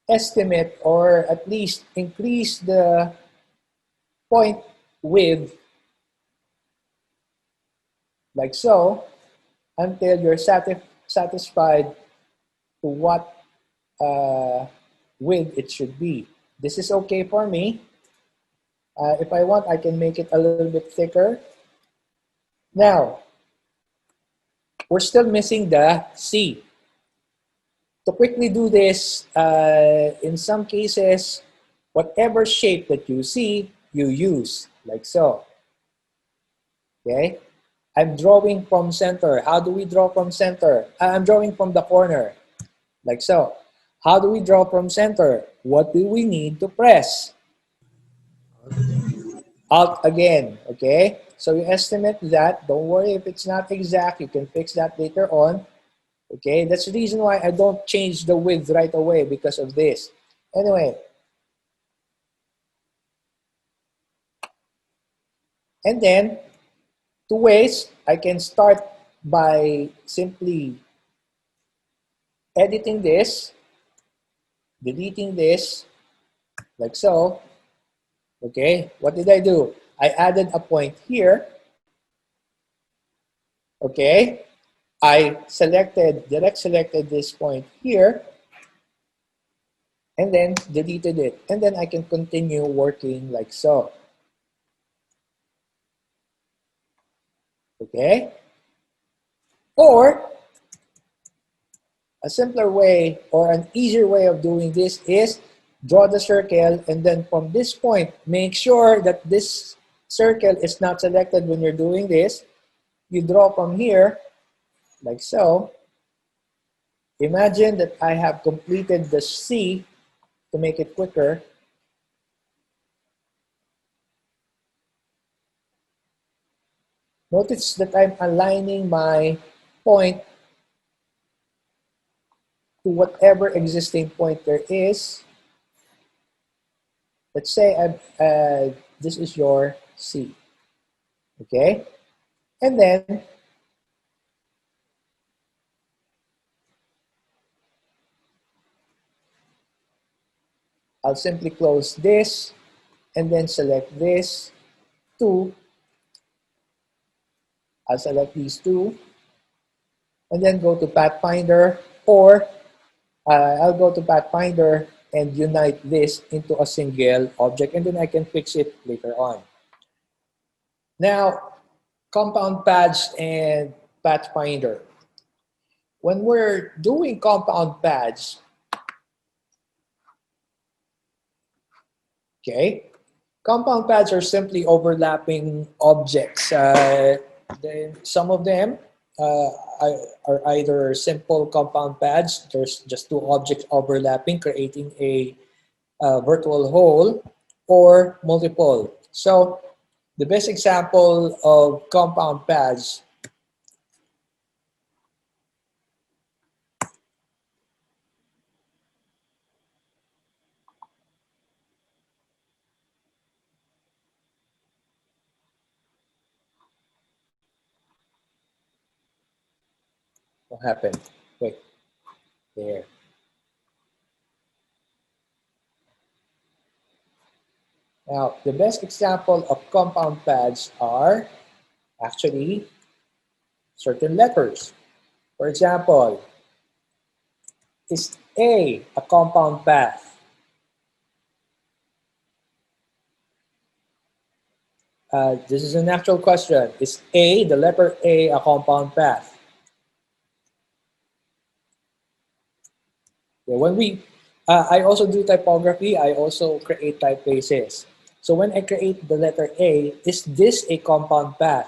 estimate or at least increase the point width like so until you're satisfied to what width it should be. This is okay for me. If I want, I can make it a little bit thicker. Now, we're still missing the C. To quickly do this, in some cases, whatever shape that you see, you use, like so. Okay? I'm drawing from center. How do we draw from center? I'm drawing from the corner, like so. How do we draw from center? What do we need to press? Alt again, okay? So you estimate that. Don't worry if it's not exact. You can fix that later on. Okay, that's the reason why I don't change the width right away because of this. Anyway, and then two ways. I can start by simply editing this, deleting this, like so. Okay, what did I do? I added a point here. Okay, I direct selected this point here, and then deleted it. And then I can continue working like so. Okay? Or a simpler way or an easier way of doing this is draw the circle and then from this point, make sure that this circle is not selected when you're doing this. You draw from here, like so. Imagine that I have completed the C to make it quicker. Notice that I'm aligning my point to whatever existing point there is. Let's say this is your C. Okay? And then I'll simply close this and then select this two. I'll select these two and then go to Pathfinder, or I'll go to Pathfinder and unite this into a single object, and then I can fix it later on. Now, compound paths and Pathfinder. When we're doing compound paths, okay, compound paths are simply overlapping objects. Some of them are either simple compound paths. There's just two objects overlapping, creating a virtual hole, or multiple. So the best example of compound paths what happened? Wait, there. Now, the best example of compound paths are actually certain letters. For example, is a compound path? This is an actual question. Is the letter A compound path? Yeah, I also do typography. I also create typefaces. So when I create the letter A, is this a compound path?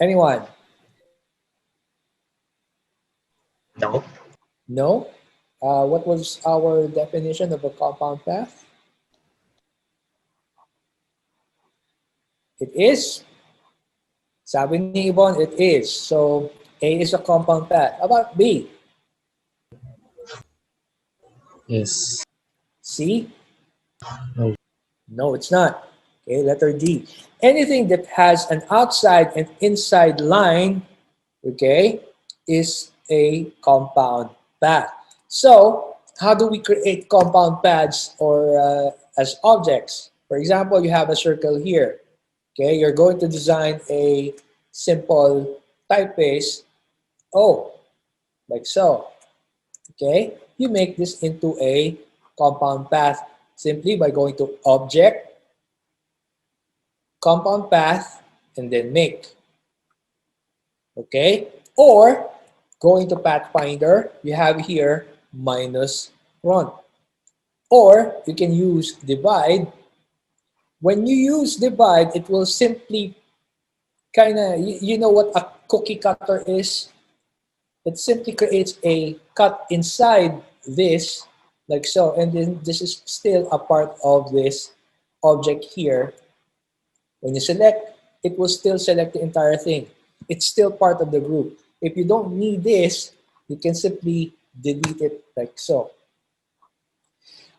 Anyone? No. No? What was our definition of a compound path? It is. Sabi ni Yvonne, it is. So A is a compound path. How about B? Yes. C? No. No, it's not. Okay, letter D. Anything that has an outside and inside line, okay, is a compound path. So, how do we create compound paths or as objects? For example, you have a circle here. Okay, you're going to design a simple typeface. Oh, like so. Okay, you make this into a compound path simply by going to Object, Compound Path, and then Make. Okay, or going to Pathfinder, you have here minus front. Or you can use divide. When you use divide, it will simply kind of, you know what a cookie cutter is? It simply creates a cut inside this, like so, and then this is still a part of this object here. When you select, it will still select the entire thing. It's still part of the group. If you don't need this, you can simply delete it like so.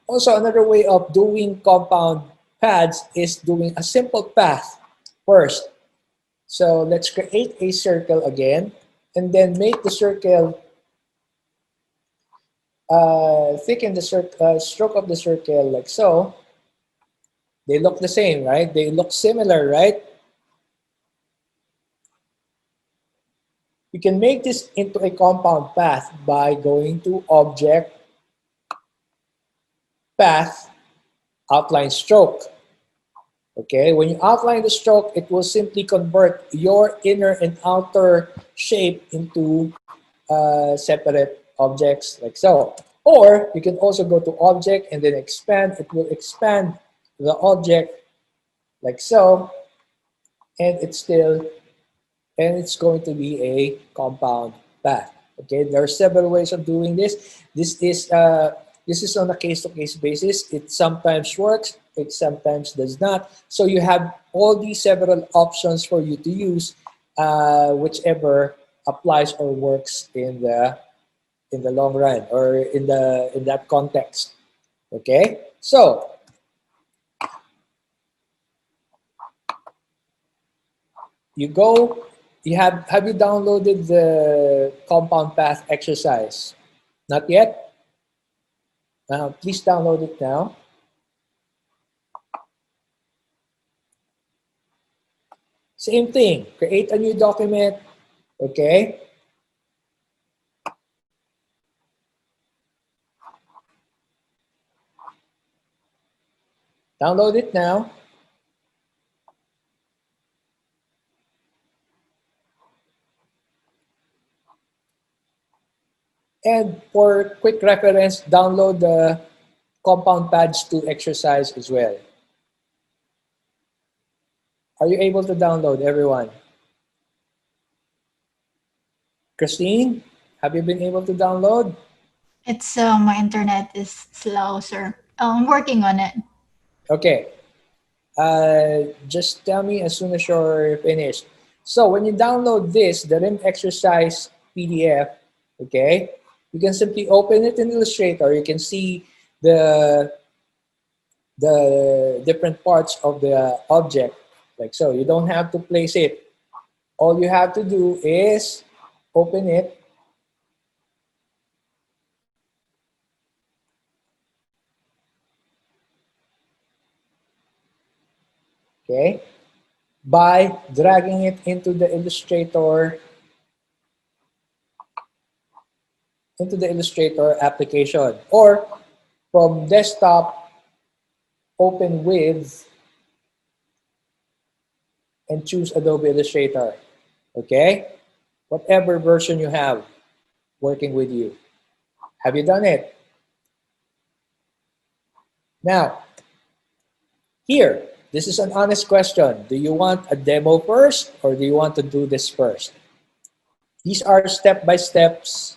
Also, another way of doing compound paths is doing a simple path first. So let's create a circle again, and then make the circle, thicken the stroke of the circle like so. They look the same, right? They look similar, right? You can make this into a compound path by going to Object, Path, Outline Stroke. Okay, when you outline the stroke, it will simply convert your inner and outer shape into separate objects like so. Or you can also go to Object and then Expand. It will expand the object like so, and it's going to be a compound path. Okay, there are several ways of doing this. This is on a case-to-case basis. It sometimes works, it sometimes does not. So you have all these several options for you to use, whichever applies or works in the long run or in that context. Okay, so you go. Have you downloaded the compound path exercise? Not yet? Please download it now. Same thing. Create a new document. Okay. Download it now. And for quick reference, download the compound paths 2 exercise as well. Are you able to download, everyone? Christine, have you been able to download? It's my internet is slow, sir. I'm working on it. Okay. Just tell me as soon as you're finished. So when you download this, the RIM exercise PDF, okay, you can simply open it in Illustrator. You can see the different parts of the object, like so. You don't have to place it. All you have to do is open it. Okay, by dragging it into the Illustrator application, or from desktop, open with and choose Adobe Illustrator. Okay, whatever version you have working with you. Have you done it? Now, here, this is an honest question. Do you want a demo first or do you want to do this first? These are step-by-steps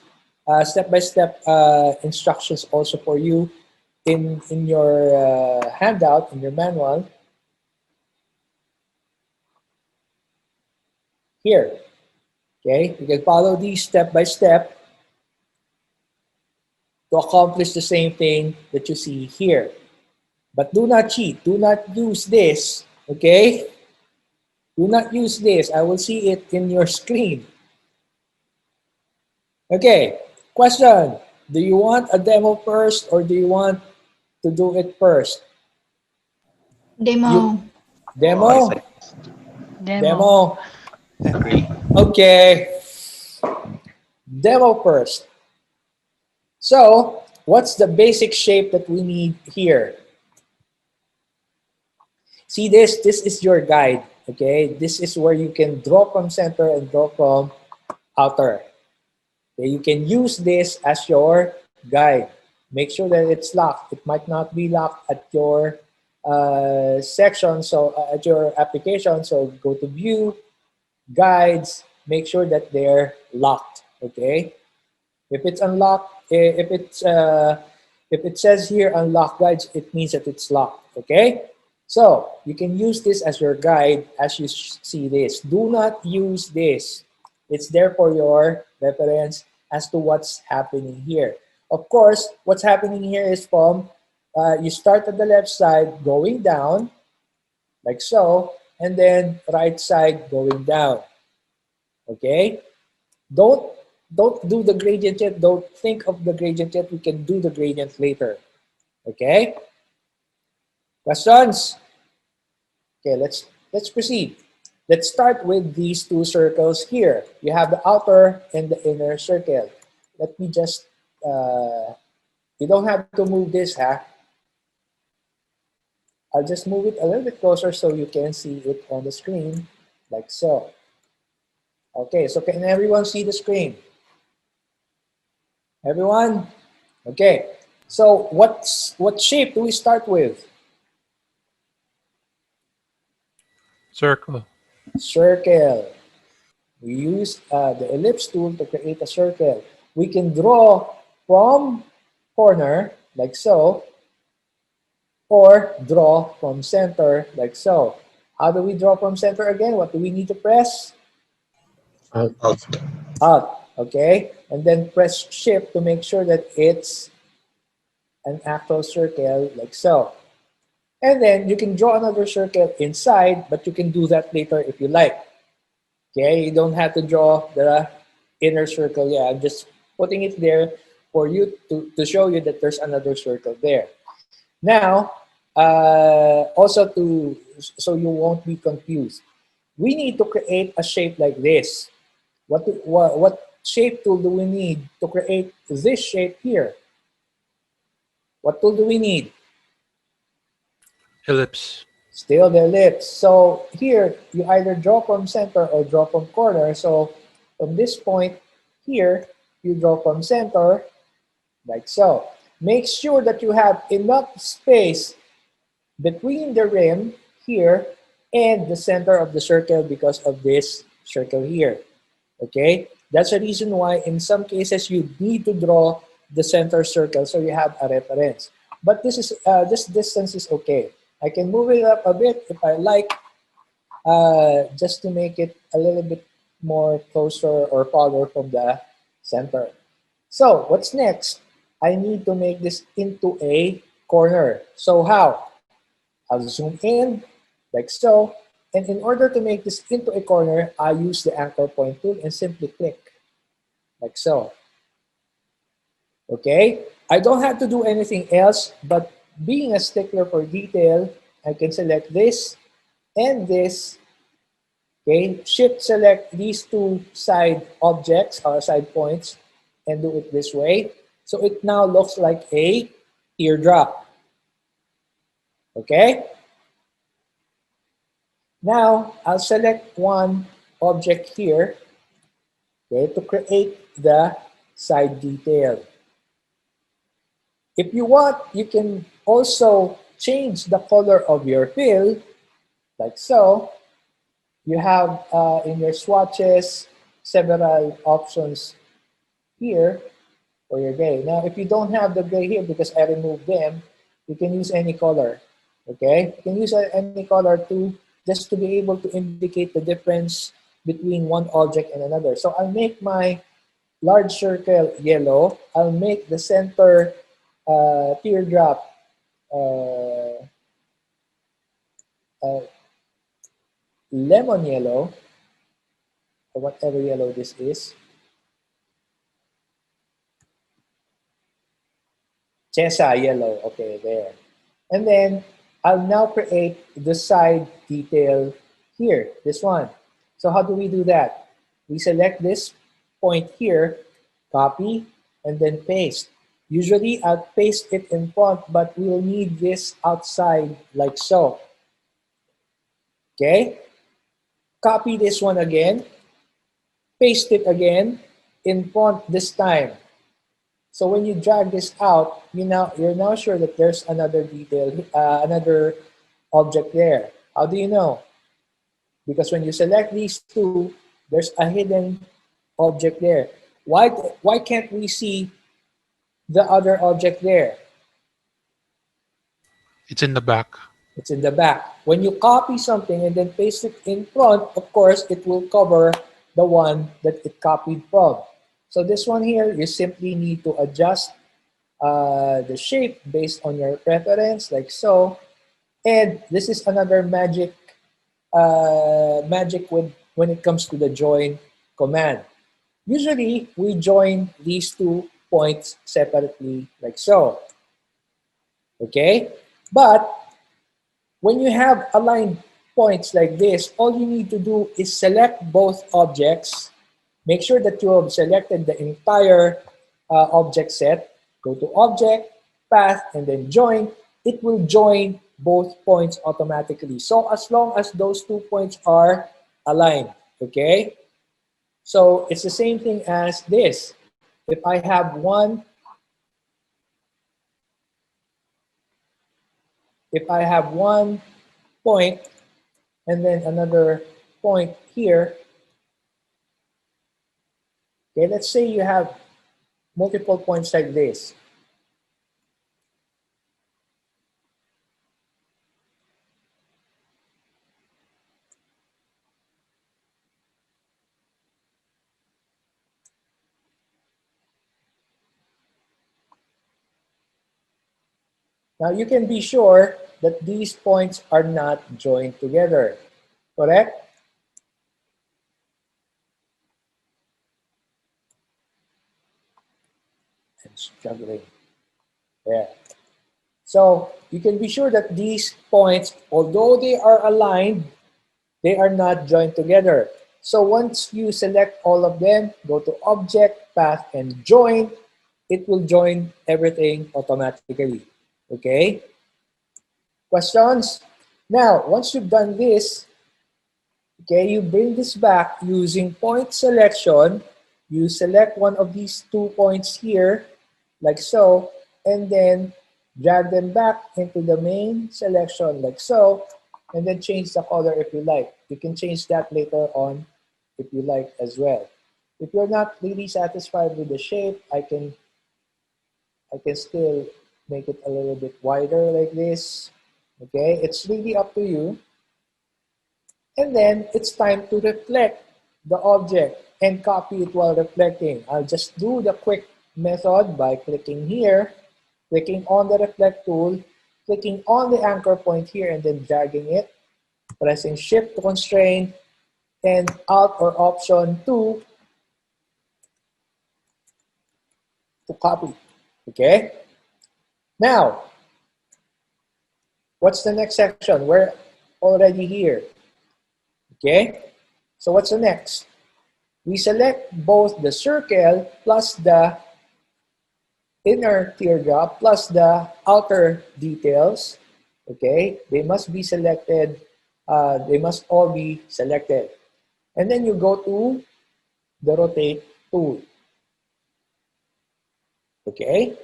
step-by-step instructions also for you in your handout, in your manual. Here, okay? You can follow these step by step to accomplish the same thing that you see here. But do not cheat. Do not use this, okay? Do not use this. I will see it in your screen. Okay, question. Do you want a demo first or do you want to do it first? Demo. Oh, I Demo? Demo. Demo. agree. Okay, demo first. So, what's the basic shape that we need here? See this? This is your guide, okay? This is where you can draw from center and draw from outer. Okay? You can use this as your guide. Make sure that it's locked. It might not be locked at your section, so at your application. So go to view, guides, make sure that they're locked, okay? If it's unlocked, if it says here unlock guides, it means that it's locked, okay? So you can use this as your guide as you see this. Do not use this. It's there for your reference as to what's happening here. Of course, what's happening here is from, you start at the left side going down, like so, and then right side going down, okay? Don't don't do the gradient yet. Don't think of the gradient yet. We can do the gradient later. Okay? Questions? Okay, let's proceed. Let's start with these two circles here. You have the outer and the inner circle. Let me just you don't have to move this, huh? I'll just move it a little bit closer so you can see it on the screen, like so. Okay, so can everyone see the screen? Everyone? Okay. So what shape do we start with? Circle. Circle. We use the ellipse tool to create a circle. We can draw from corner, like so, or draw from center, like so. How do we draw from center again? What do we need to press? Out. Out. Out, okay? And then press shift to make sure that it's an actual circle, like so. And then you can draw another circle inside, but you can do that later if you like. Okay, you don't have to draw the inner circle. Yeah, I'm just putting it there for you to show you that there's another circle there. Now, also so you won't be confused, we need to create a shape like this. What shape tool do we need to create this shape here? What tool do we need? Ellipse. Still the ellipse. So here, you either draw from center or draw from corner. So from this point here, you draw from center, like so. Make sure that you have enough space between the rim here and the center of the circle because of this circle here. Okay? That's the reason why in some cases you need to draw the center circle so you have a reference. But this distance is okay. I can move it up a bit if I like, just to make it a little bit more closer or farther from the center. So what's next? I need to make this into a corner. So how? I'll zoom in like so. And in order to make this into a corner, I use the anchor point tool and simply click like so. Okay? I don't have to do anything else, but being a stickler for detail, I can select this and this. Okay? Shift select these two side objects or side points and do it this way. So it now looks like a teardrop. Okay? Now, I'll select one object here, okay, to create the side detail. If you want, you can also change the color of your fill, like so. You have in your swatches several options here. for your gray. Now, if you don't have the gray here because I removed them, you can use any color. Okay? You can use any color to just to be able to indicate the difference between one object and another. So I'll make my large circle yellow. I'll make the center teardrop uh, uh, lemon yellow, or whatever yellow this is. Chesa yellow. Okay, there. And then I'll now create the side detail here, this one. So how do we do that? We select this point here, copy, and then paste. Usually I'll paste it in front, but we'll need this outside like so. Okay? Copy this one again, paste it again, in front this time. So when you drag this out, you're now sure that there's another detail, another object there. How do you know? Because when you select these two, there's a hidden object there. Why can't we see the other object there? It's in the back. It's in the back. When you copy something and then paste it in front, of course, it will cover the one that it copied from. So this one here, you simply need to adjust the shape based on your preference, like so. And this is another magic when it comes to the join command. Usually, we join these 2 points separately, like so. Okay? But when you have aligned points like this, all you need to do is select both objects. Make sure that you have selected the entire object set. Go to Object, Path, and then Join. It will join both points automatically. So as long as those 2 points are aligned, okay? So it's the same thing as this. If I have one point and then another point here, okay, let's say you have multiple points like this. Now you can be sure that these points are not joined together, correct? I'm struggling. Yeah. So you can be sure that these points, although they are aligned, they are not joined together. So once you select all of them, go to Object, Path, and Join, it will join everything automatically. Okay? Questions? Now, once you've done this, okay, you bring this back using point selection. You select one of these 2 points here, like so, and then drag them back into the main selection, like so, and then change the color if you like. You can change that later on if you like as well. If you're not really satisfied with the shape, I can still make it a little bit wider like this. Okay, it's really up to you. And then it's time to reflect the object and copy it while reflecting. I'll just do the quick method by clicking here, clicking on the reflect tool, clicking on the anchor point here and then dragging it, pressing shift to constrain, and alt or option 2 to copy. Okay? Now, what's the next section? We're already here. Okay? So what's the next? We select both the circle plus the inner teardrop plus the outer details. Okay? They must be selected. They must all be selected. And then you go to the rotate tool. Okay?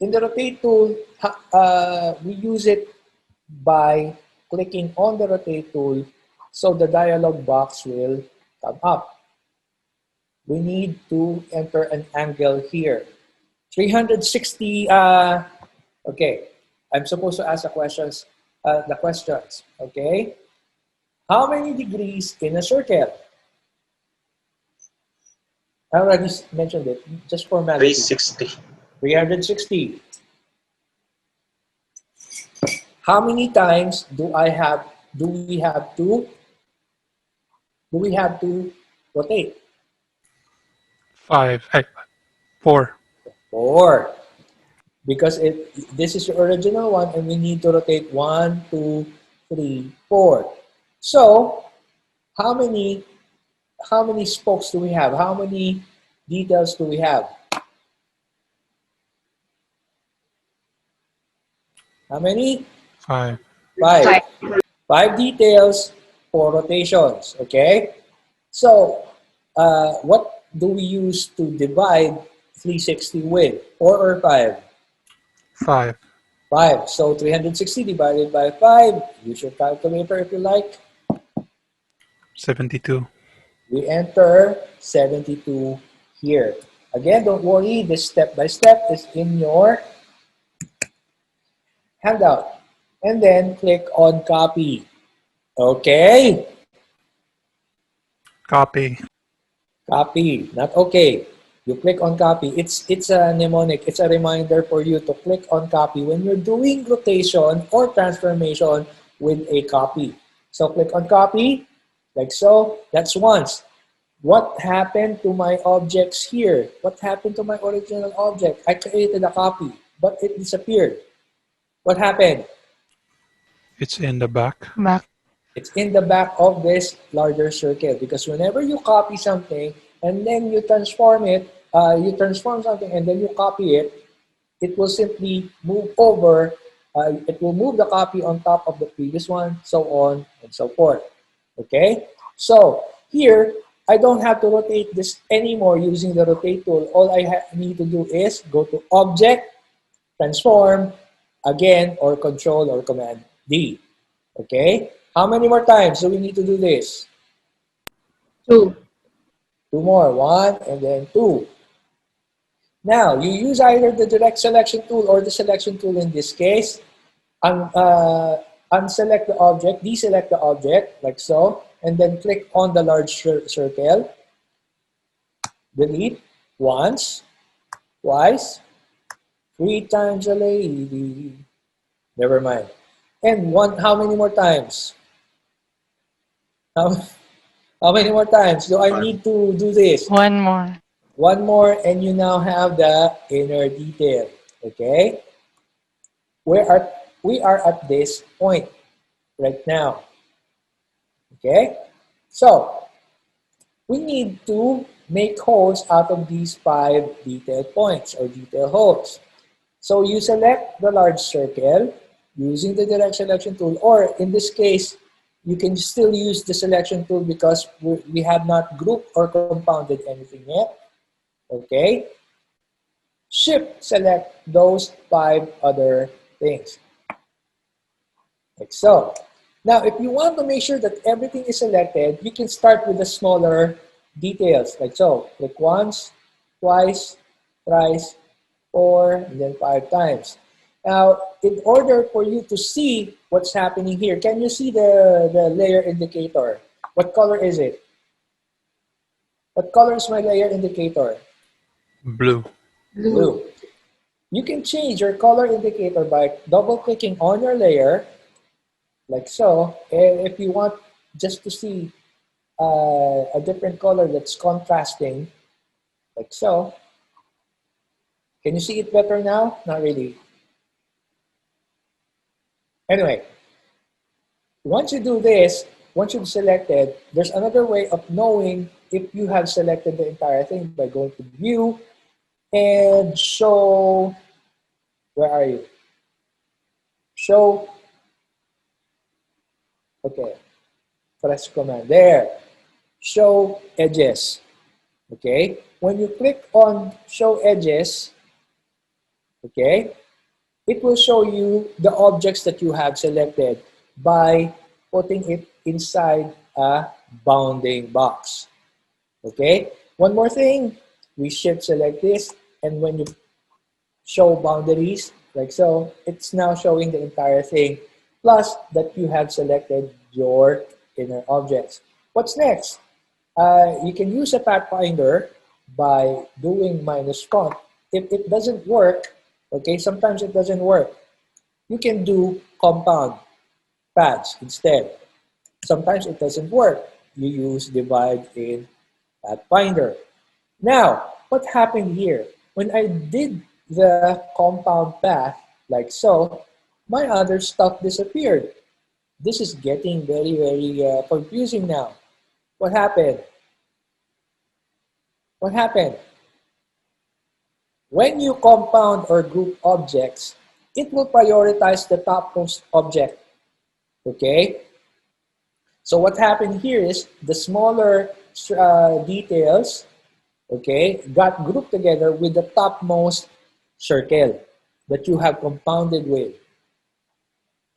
In the rotate tool, we use it by clicking on the rotate tool so the dialog box will come up. We need to enter an angle here. 360, okay. I'm supposed to ask the questions, okay? How many degrees in a circle? I already mentioned it, just formality. 360. 360. How many times do we have to rotate? 5. 4. 4. Because this is the original one and we need to rotate 1, 2, 3, 4. So, how many spokes do we have? How many details do we have? How many? 5. 5. 5 details, 4 rotations, okay? So, what do we use to divide 360 with? 4 or 5? 5. 5. So, 360 divided by 5. Use your calculator if you like. 72. We enter 72 here. Again, don't worry. This step by step is in your handout. And then click on copy. Okay? Copy. Copy, not okay. You click on copy. It's a mnemonic. It's a reminder for you to click on copy when you're doing rotation or transformation with a copy. So click on copy, like so. That's once. What happened to my objects here? What happened to my original object? I created a copy, but it disappeared. What happened? It's in the back. Back. It's in the back of this larger circle because whenever you copy something and then you transform it, you transform something and then you copy it, it will simply move over. It will move the copy on top of the previous one, so on and so forth. Okay? So here, I don't have to rotate this anymore using the rotate tool. All I need to do is go to Object, Transform, again, or Control or Command D. Okay? How many more times do we need to do this? 2. 2 more. 1 and then 2. Now, you use either the direct selection tool or the selection tool in this case. Unselect the object, deselect the object, like so, and then click on the large circle. Delete once, twice, 3 times a lady. Never mind. And how many more times? How, how many more times do I need to do this? One more. 1 more, and you now have the inner detail. Okay? We are at this point right now. Okay? So, we need to make holes out of these 5 detail points or detail holes. So, you select the large circle using the direct selection tool, or in this case, you can still use the selection tool because we have not grouped or compounded anything yet. Okay? Shift select those 5 other things. Like so. Now, if you want to make sure that everything is selected, you can start with the smaller details, like so. Click once, twice, thrice, 4, and then 5 times. Now, in order for you to see what's happening here, can you see the layer indicator? What color is it? What color is my layer indicator? Blue. Blue. You can change your color indicator by double-clicking on your layer, like so. And if you want just to see a different color that's contrasting, like so. Can you see it better now? Not really. Anyway, once you do this, once you've selected, there's another way of knowing if you have selected the entire thing by going to View and Show. Where are you? Show. Okay. Press Command. There. Show Edges. Okay. When you click on Show Edges, okay, it will show you the objects that you have selected by putting it inside a bounding box. Okay? One more thing, we shift select this, and when you show boundaries, like so. It's now showing the entire thing, plus that you have selected your inner objects. What's next? You can use a pathfinder by doing minus font. If it doesn't work, okay, sometimes it doesn't work, you can do compound paths instead. Sometimes it doesn't work. You use divide in pathfinder. Now, what happened here? When I did the compound path, like so, my other stuff disappeared. This is getting very confusing now. What happened? What happened? When you compound or group objects, it will prioritize the topmost object. Okay? So what happened here is the smaller details, okay, got grouped together with the topmost circle that you have compounded with.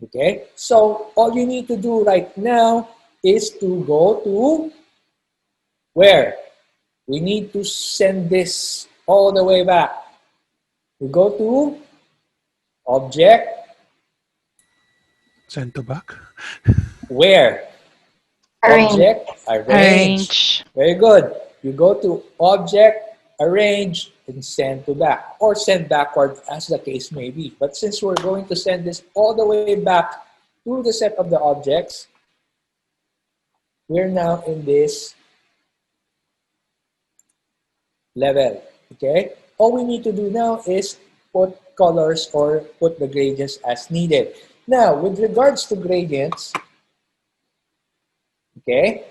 Okay? So all you need to do right now is to go to where? We need to send this all the way back. We go to object, Send to back. where? Arrange. Object, arrange. Arrange. Very good. You go to object, arrange, and send to back. Or send backward as the case may be. But since we're going to send this all the way back to the set of the objects, we're now in this level. Okay? All we need to do now is put colors or put the gradients as needed. Now, with regards to gradients, okay,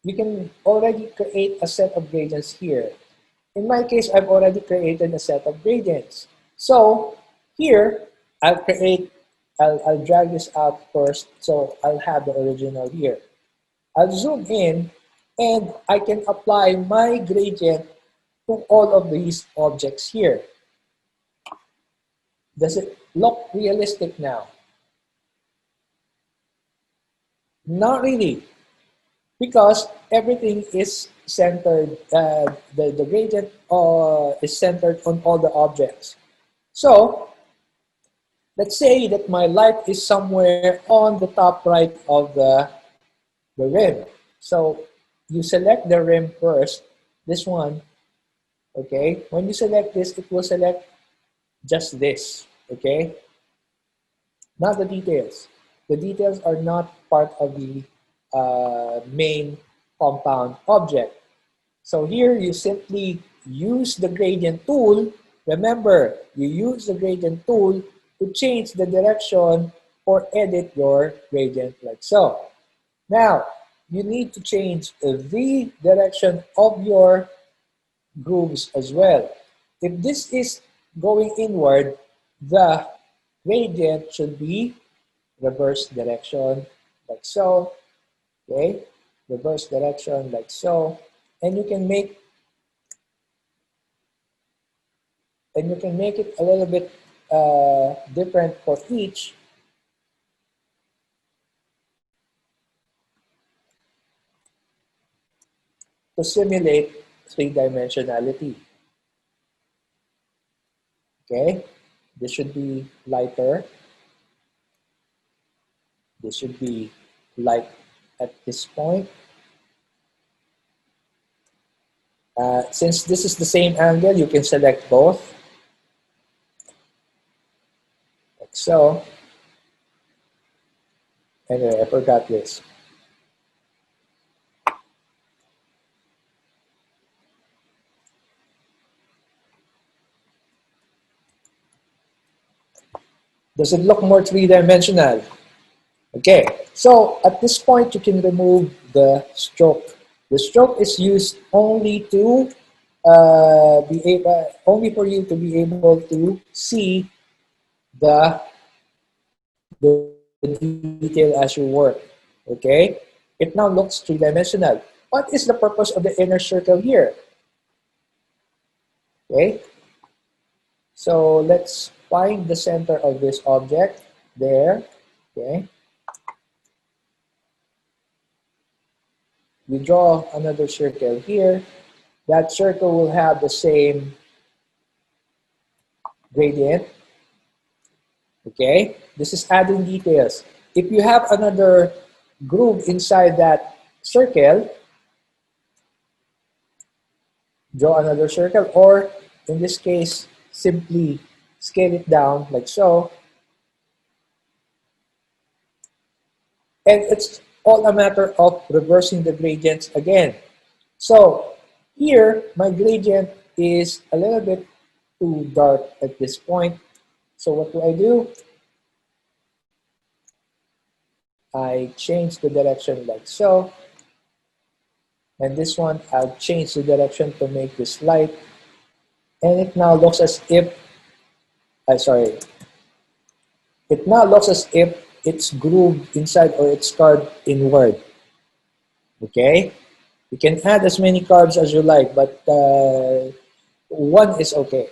you can already create a set of gradients here. In my case, I've already created a set of gradients. So here, I'll drag this out first, so I'll have the original here. I'll zoom in, and I can apply my gradient to all of these objects here. Does it look realistic now? Not really, because everything is centered, the gradient is centered on all the objects. So let's say that my light is somewhere on the top right of the rim. So you select the rim first, this one, okay? When you select this, it will select just this, okay? Not the details. The details are not part of the main compound object. So here you simply use the gradient tool. Remember, you use the gradient tool to change the direction or edit your gradient like so. Now, you need to change the direction of your grooves as well. If this is going inward, the gradient should be reverse direction like so. Okay, reverse direction like so, and you can make it a little bit different for each. To simulate three-dimensionality. Okay, this should be lighter. This should be light at this point. Since this is the same angle, you can select both. Like so. Anyway, I forgot this. Does it look more three-dimensional? Okay, so at this point you can remove the stroke. The stroke is used only to only for you to be able to see the detail as you work. Okay, it now looks three-dimensional. What is the purpose of the inner circle here? Okay, so let's find the center of this object there. Okay. We draw another circle here. That circle will have the same gradient. Okay, this is adding details. If you have another groove inside that circle, draw another circle, or in this case, simply scale it down like so. And it's all a matter of reversing the gradients again. So here, my gradient is a little bit too dark at this point. So what do? I change the direction like so. And this one, I'll change the direction to make this light. And it now looks as if, it now looks as if it's grooved inside or it's carved inward. Okay? You can add as many carves as you like, but one is okay.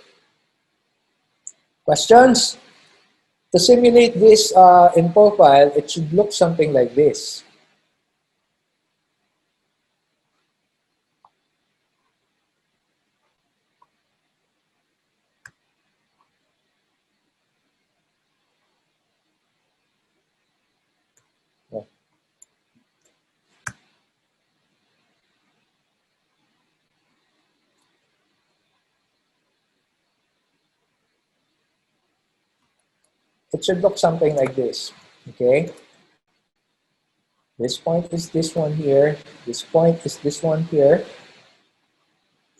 Questions? To simulate this in profile, it should look something like this. Yeah. It should look something like this. Okay? This point is this one here. This point is this one here.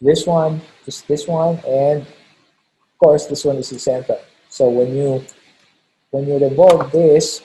This one is this one, and of course this one is the center. So when you revolve this,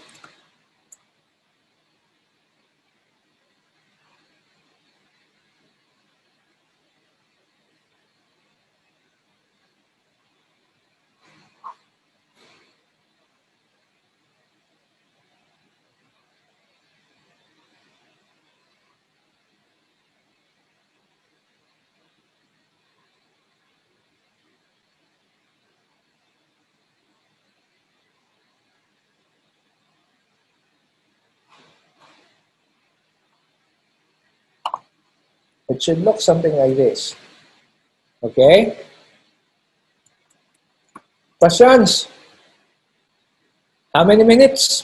it should look something like this. Okay? Questions? How many minutes?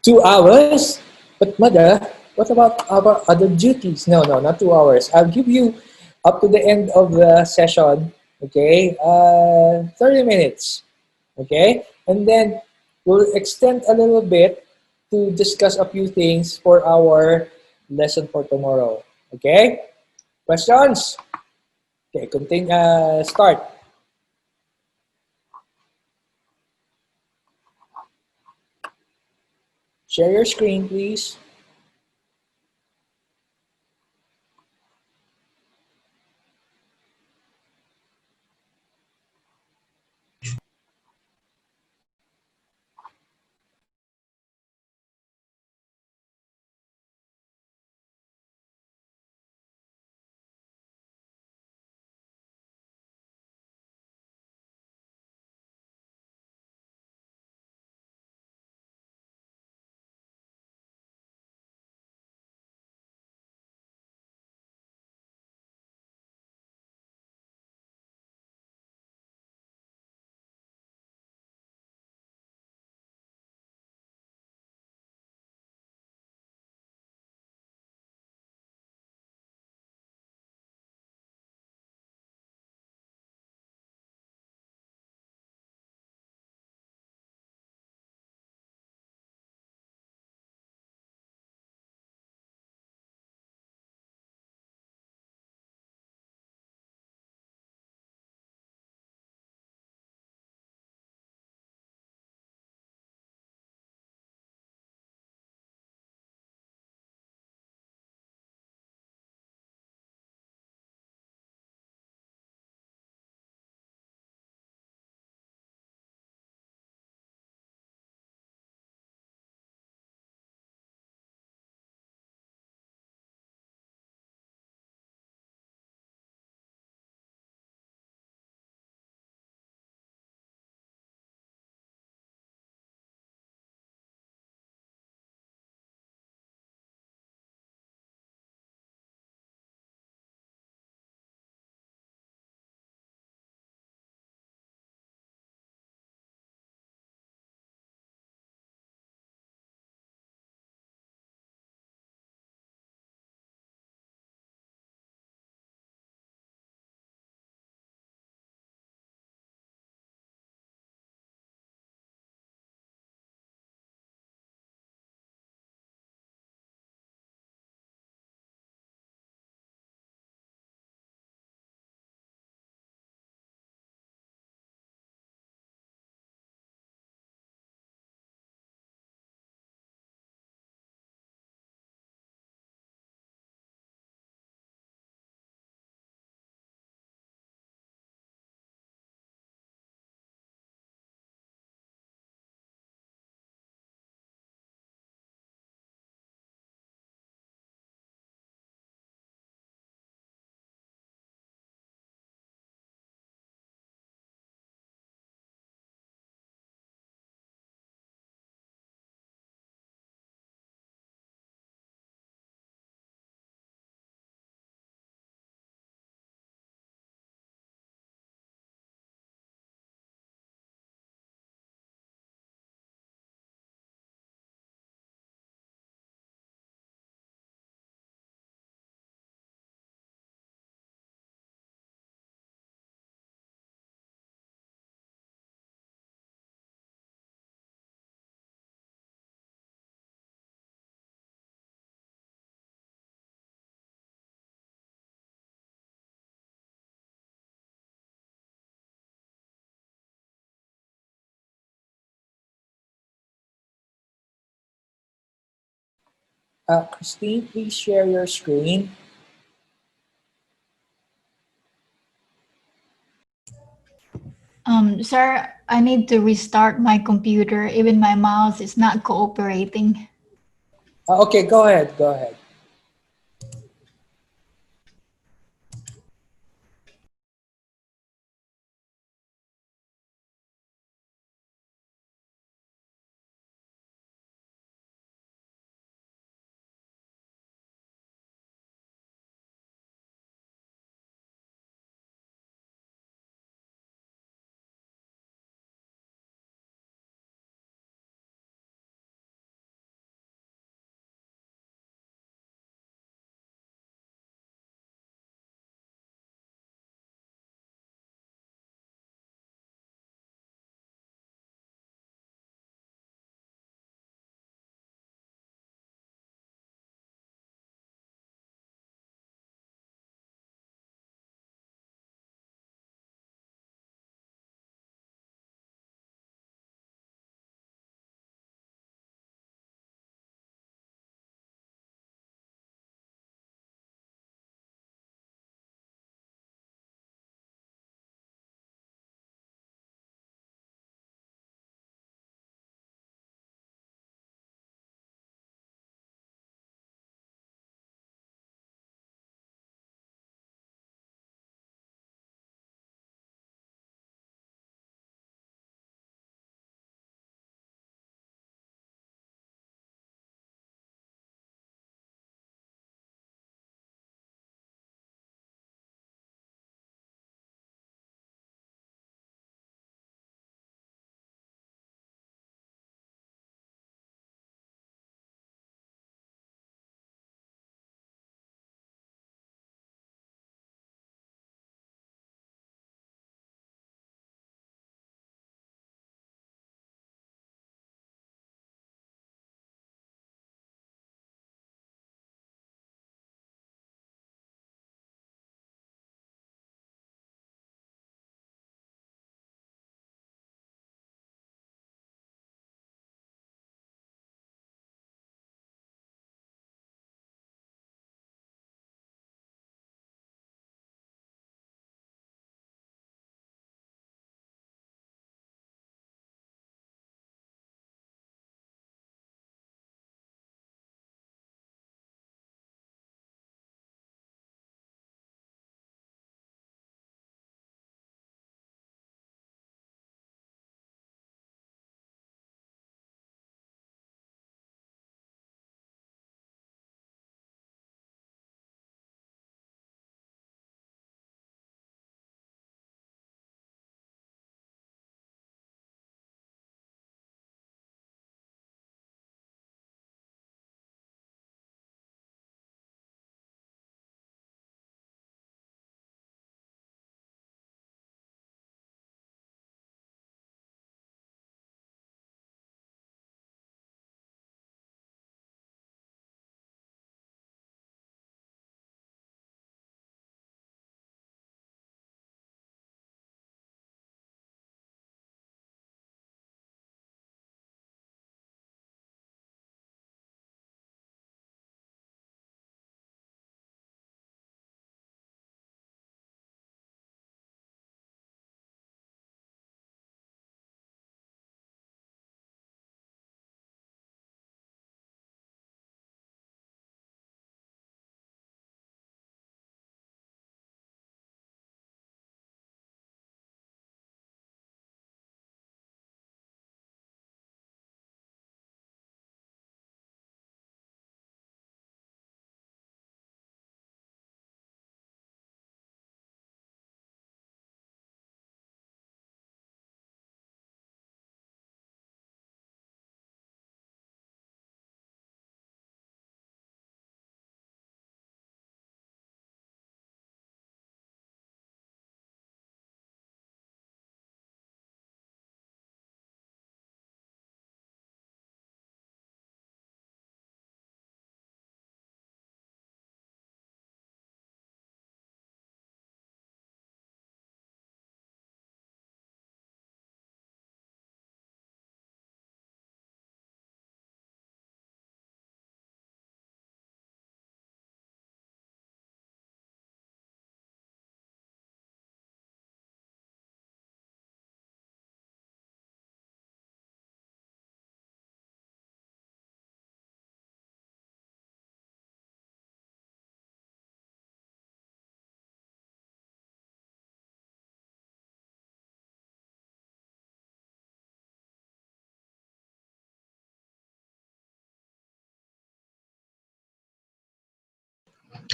2 hours? But mother, what about our other duties? No, no, not 2 hours. I'll give you up to the end of the session, okay, 30 minutes, okay? And then we'll extend a little bit to discuss a few things for our lesson for tomorrow, okay? Questions? Okay, continue, start. Share your screen, please. Christine, please share your screen. Sir, I need to restart my computer. Even my mouse is not cooperating. Okay, go ahead. Go ahead.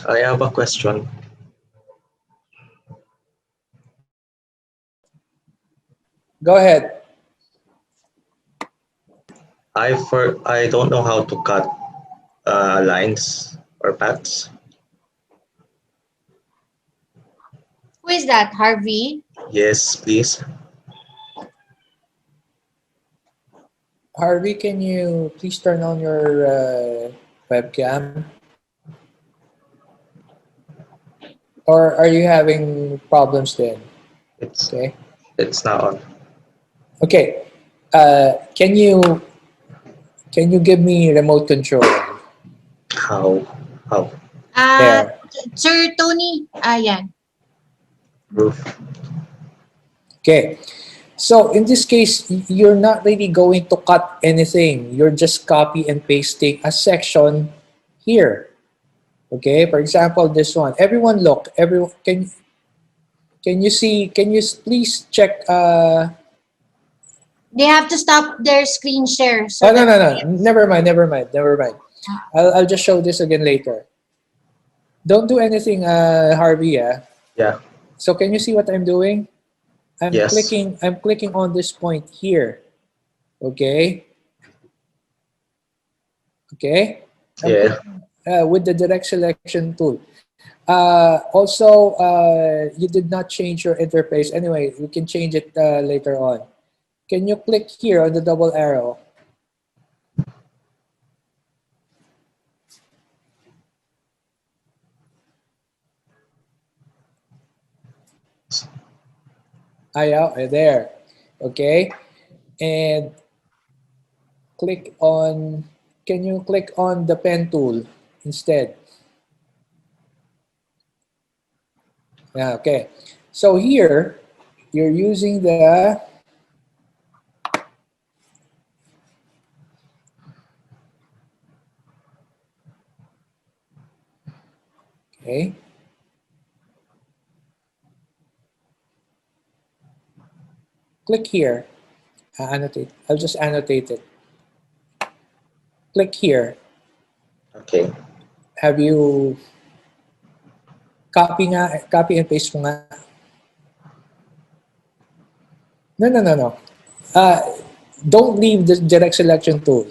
I have a question. Go ahead. I don't know how to cut lines or paths. Who is that, Harvey? Yes, please. Harvey, can you please turn on your webcam? Or are you having problems then? It's Okay. it's not on. Okay. Can you give me remote control? How? How? Uh, There. Sir Tony, yan. Proof. Okay. So in this case, you're not really going to cut anything. You're just copy and pasting a section here. Okay. For example, this one. Everyone look. Everyone can you see? Can you please check? They have to stop their screen share so Oh no that. no no. Never mind. Never mind. Never mind. I'll just show this again later. Don't do anything, Harvey. Yeah. Yeah. So can you see what I'm doing? Yes. I'm clicking on this point here. Okay. Okay. I'm Yeah. clicking with the direct selection tool. Also, you did not change your interface. Anyway, we can change it later on. Can you click here on the double arrow? There. Okay. And click on, can you click on the pen tool instead? Yeah, okay. So here, you're using the, okay. Click here, annotate. I'll just annotate it. Click here. Okay. Have you copy and paste mo nga? No, no, no, no. Uh, don't leave the direct selection tool.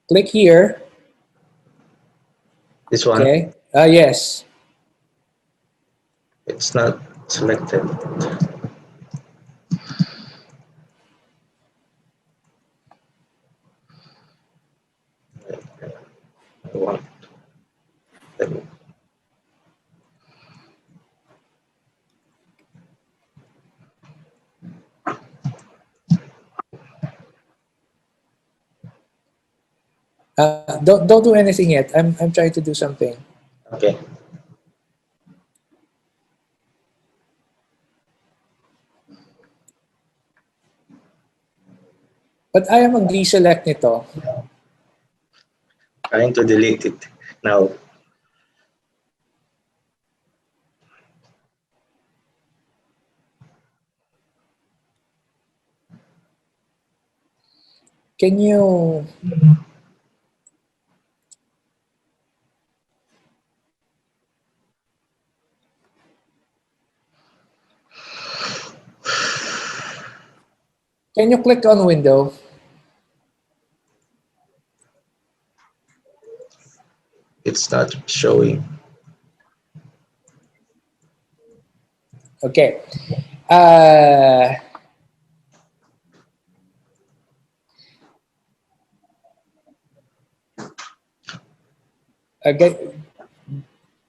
Click here. This one. Okay. Yes. It's not selected. I want. Let me- Don't do anything yet. I'm trying to do something. Okay. But ayaw mag-deselect nito. Trying to delete it now. Can you click on window? It's not showing. Okay. Okay.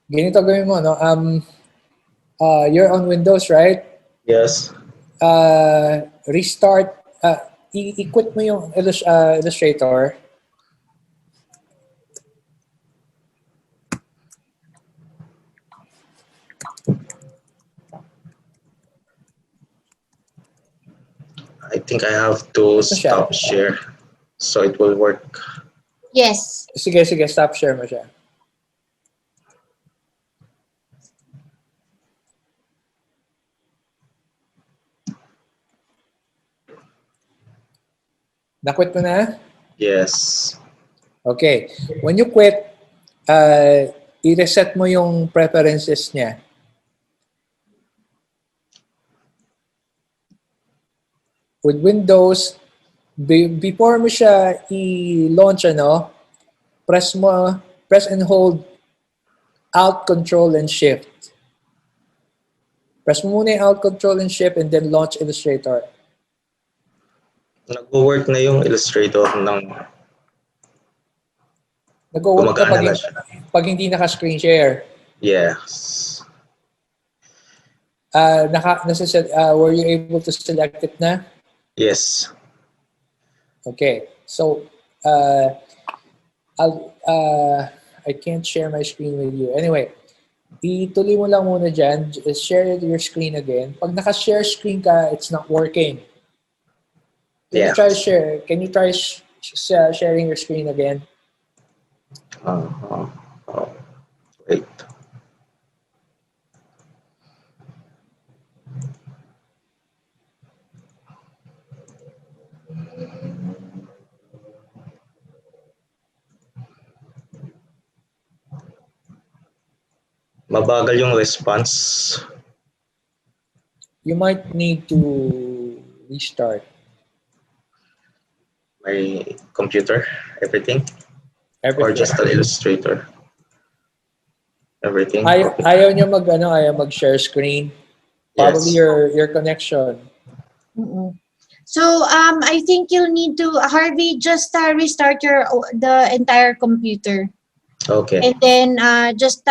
Ganito gawin mo, no? You're on Windows, right? Yes. Restart. I-quit mo yung Illustrator. I think I have to Quit mo siya. stop share so it will work. Yes. Sige, sige. Stop share mo siya. Na-quit mo na? Yes. Okay. When you quit, uh, i-reset mo yung preferences niya. With Windows, before mo siya i-launch, press and hold Alt, Control, and Shift. Press mo muna yung Alt, Control, and Shift and then launch Illustrator. Nag-work na yung Illustrator ng Nag-work ka gumagana na siya. pag hindi naka-screen share. Yes. Were you able to select it na? Yes. Okay. So, I can't share my screen with you. Anyway, ituloy mo lang muna dyan. Just share your screen again. Pag naka-share screen ka, it's not working. Can you try share? Can you try sharing your screen again? Wait. Mabagal yung response. You might need to restart. My computer, everything, or Everything. just an Illustrator. Everything. Ayaw niya mag-share screen. Probably Yes. your connection. So I think you'll need to, Harvey, just restart the entire computer. Okay. And then I'll just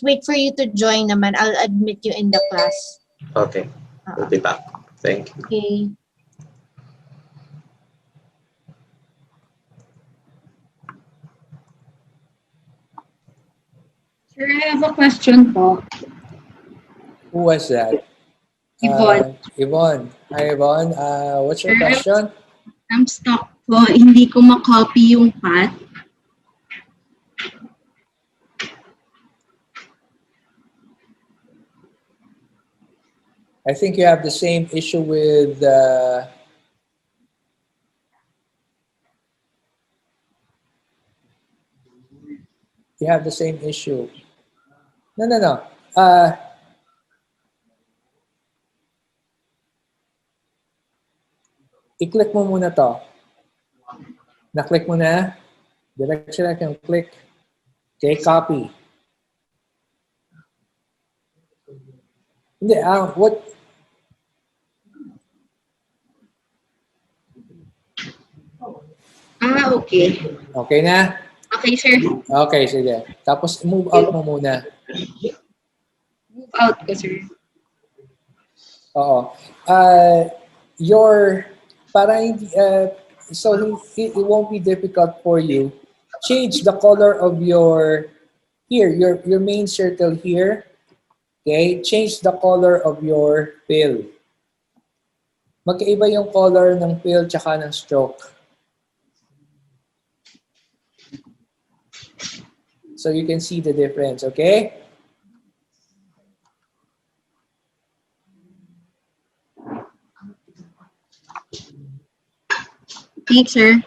wait for you to join naman. I'll admit you in the class. Okay. We'll be back. Thank you. Okay. Sir, I have a question po. Who was that? Yvonne. Yvonne. Hi, Yvonne. What's your Sir, question? I'm stuck po. Hindi ko makopy yung path. I think you have the same issue with you have the same issue. No. I-click mo muna to. Na-click mo na? Direct yung click. Okay, copy. Hindi, what? Okay. Okay na? Okay, sir. Okay, sige. Tapos move out mo muna. Move out ko, sir. Oo. So it won't be difficult for you. Change the color of your main circle here. Okay? Change the color of your fill. Magkaiba yung color ng fill tsaka ng stroke. So you can see the difference, okay? Thanks, sir.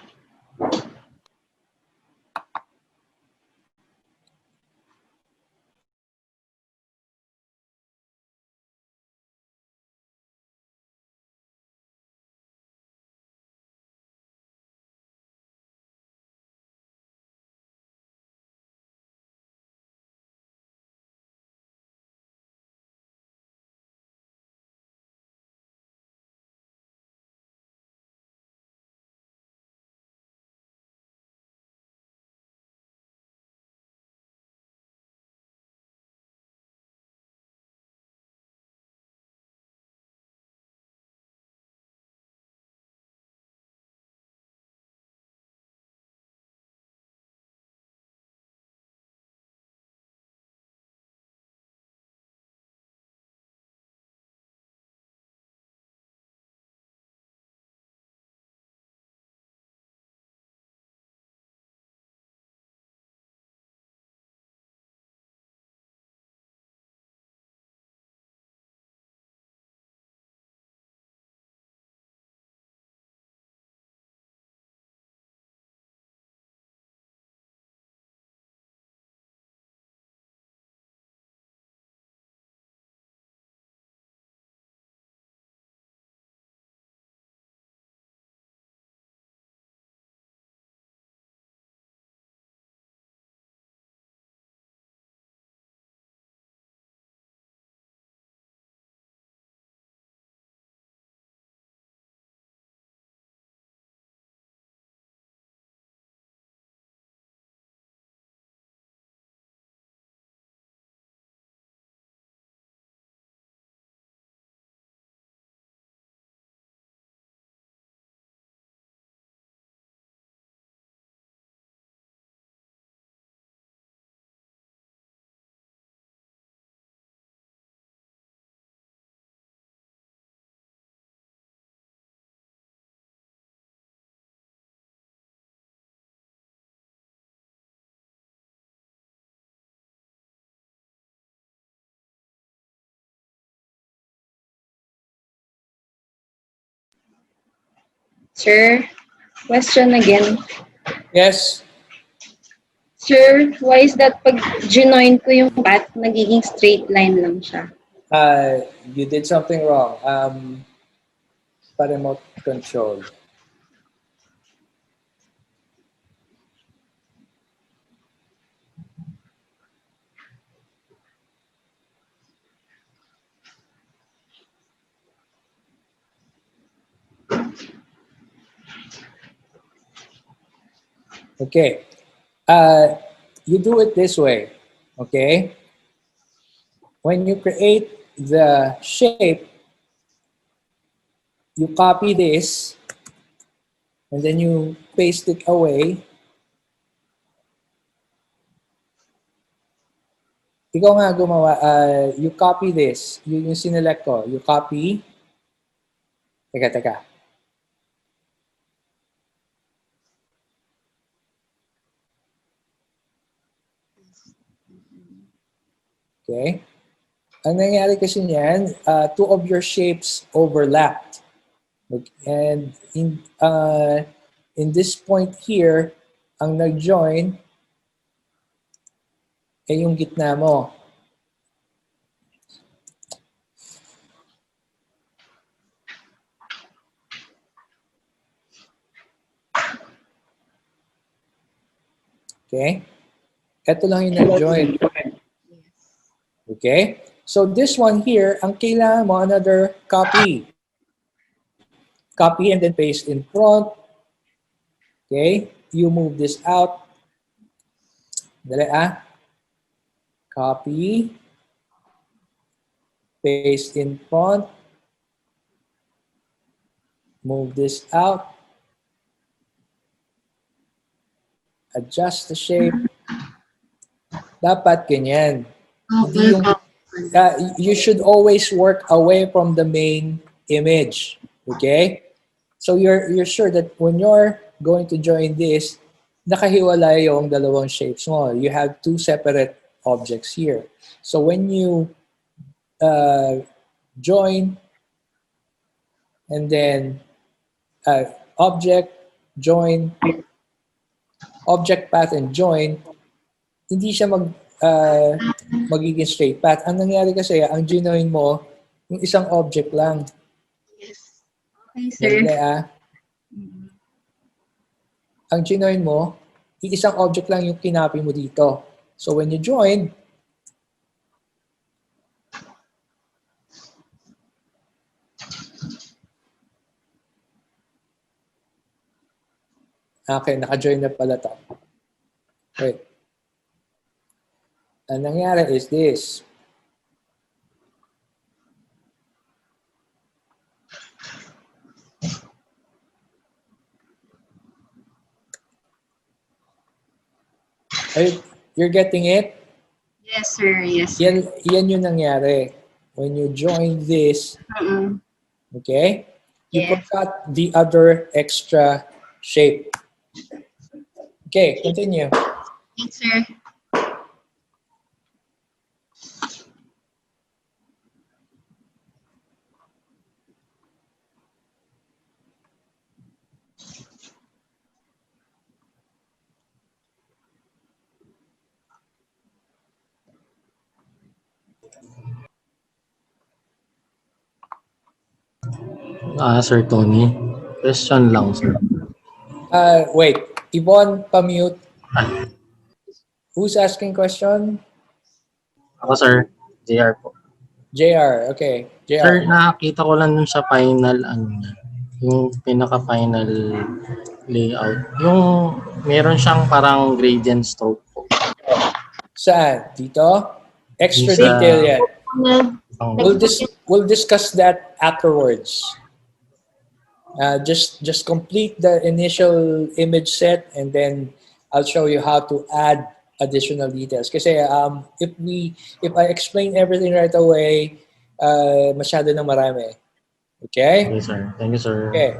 Sir, question again. Yes. Sir, why is that pag ginoin ko yung path, nagiging straight line lang siya? You did something wrong. Remote control. Okay. You do it this way. Okay. When you create the shape, you copy this and then you paste it away. Ikaw nga gumawa, you copy this. Yung sinelect ko. You copy. Teka. Okay? Ang nangyari kasi niyan, two of your shapes overlapped. And in this point here, ang nag-join ay yung gitna mo. Okay? Ito lang yung nag-join. Okay? So this one here, ang kailangan mo, another copy. Copy and then paste in front. Okay? You move this out. Dali Copy. Paste in front. Move this out. Adjust the shape. Dapat ganyan. Hindi yung, you should always work away from the main image. Okay? So you're sure that when you're going to join this, nakahiwalay yung dalawang shapes mo. You have two separate objects here. So when you join and then object, join, object path and join, hindi siya magiging straight path. Ang nangyari kasi, ang ginoin mo, yung isang object lang. Okay, sir. Dali Ang ginoin mo, isang object lang yung kinopy mo dito. So when you join, okay, naka-join na pala to. Wait. Ang nangyari is this. You're getting it? Yes, sir. Yes, sir. Yan yung nangyari. When you join this, okay, you Yes. forgot the other extra shape. Okay, continue. Thanks, sir. Sir Tony, question lang, sir. Wait, Yvonne, pa-mute. Ah, Who's asking question? Ako, sir. JR po. JR, okay. Sir, JR. nakakita ko lang dun sa final, yung pinaka-final layout. Yung meron siyang parang gradient stroke po. Saan? Dito? Extra Sa- detail yan. Ang- We'll discuss that afterwards. Just complete the initial image set and then I'll show you how to add additional details. Kasi if I explain everything right away, masyado na marami. Okay? Okay, sir. Thank you, sir. Okay.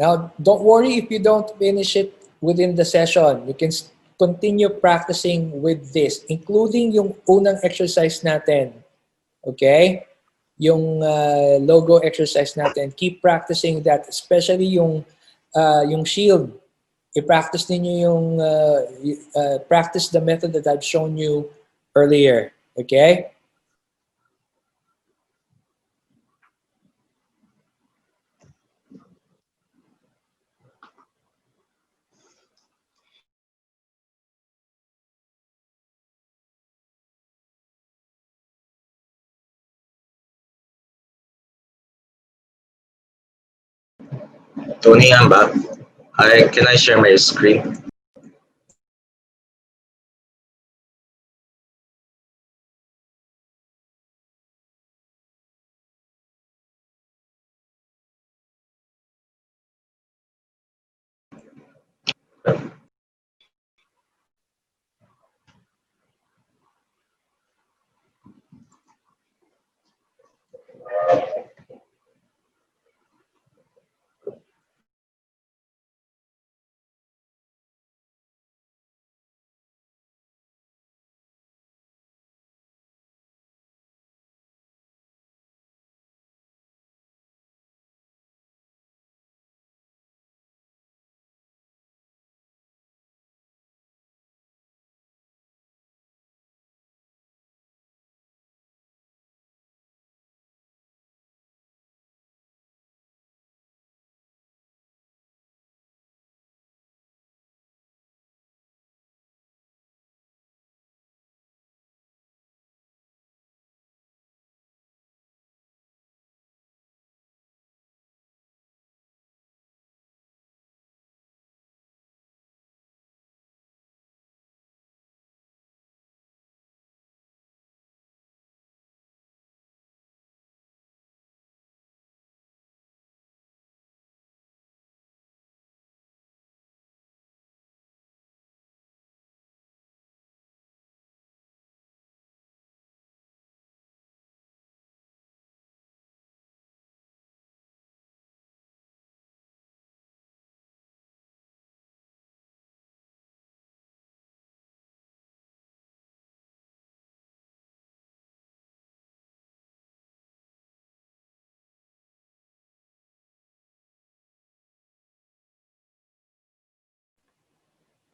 Now, don't worry if you don't finish it within the session. You can continue practicing with this, including yung unang exercise natin. Okay? Yung logo exercise natin. Keep practicing that, especially yung shield. I-practice ninyo yung practice the method that I've shown you earlier. Okay? Tony, I'm back. Can I share my screen?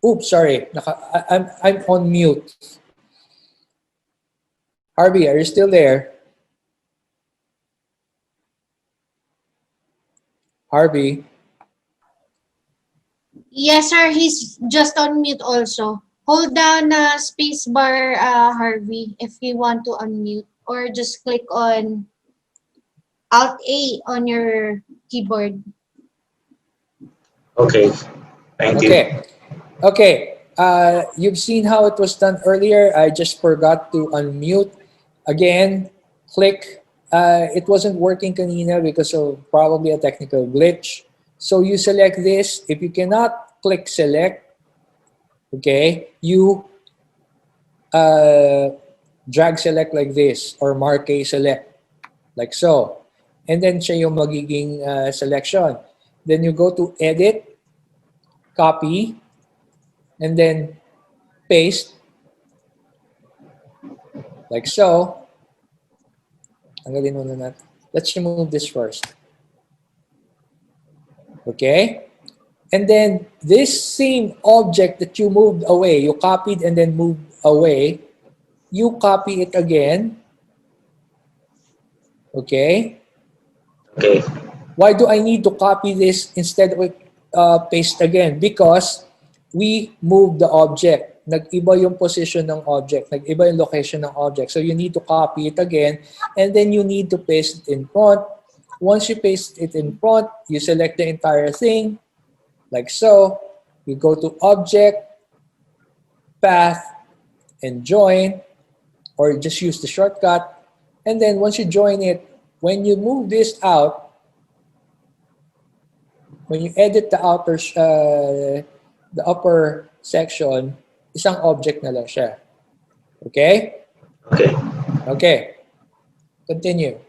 Oops, sorry. I'm on mute. Harvey, are you still there? Harvey? Yes, sir. He's just on mute also. Hold down space bar, Harvey, if you want to unmute, or just click on Alt A on your keyboard. Okay. Thank you. Okay. Okay. You've seen how it was done earlier. I just forgot to unmute. Again, click. It wasn't working kanina because of probably a technical glitch. So you select this. If you cannot click select, okay, you drag select like this or marquee select like so. And then siya yung magiging selection. Then you go to edit, copy, and then paste like so. Tanggalin muna natin. Let's remove this first. Okay? And then this same object that you moved away, you copied and then moved away, you copy it again. Okay? Okay. Why do I need to copy this instead of paste again? Because we moved the object. Nag-iba yung position ng object. Nag-iba yung location ng object. So you need to copy it again and then you need to paste it in front. Once you paste it in front, you select the entire thing like so. You go to object, path, and join, or just use the shortcut. And then once you join it, when you move this out, when you edit the the upper section, isang object na lang siya. Okay? Okay. Okay. Continue.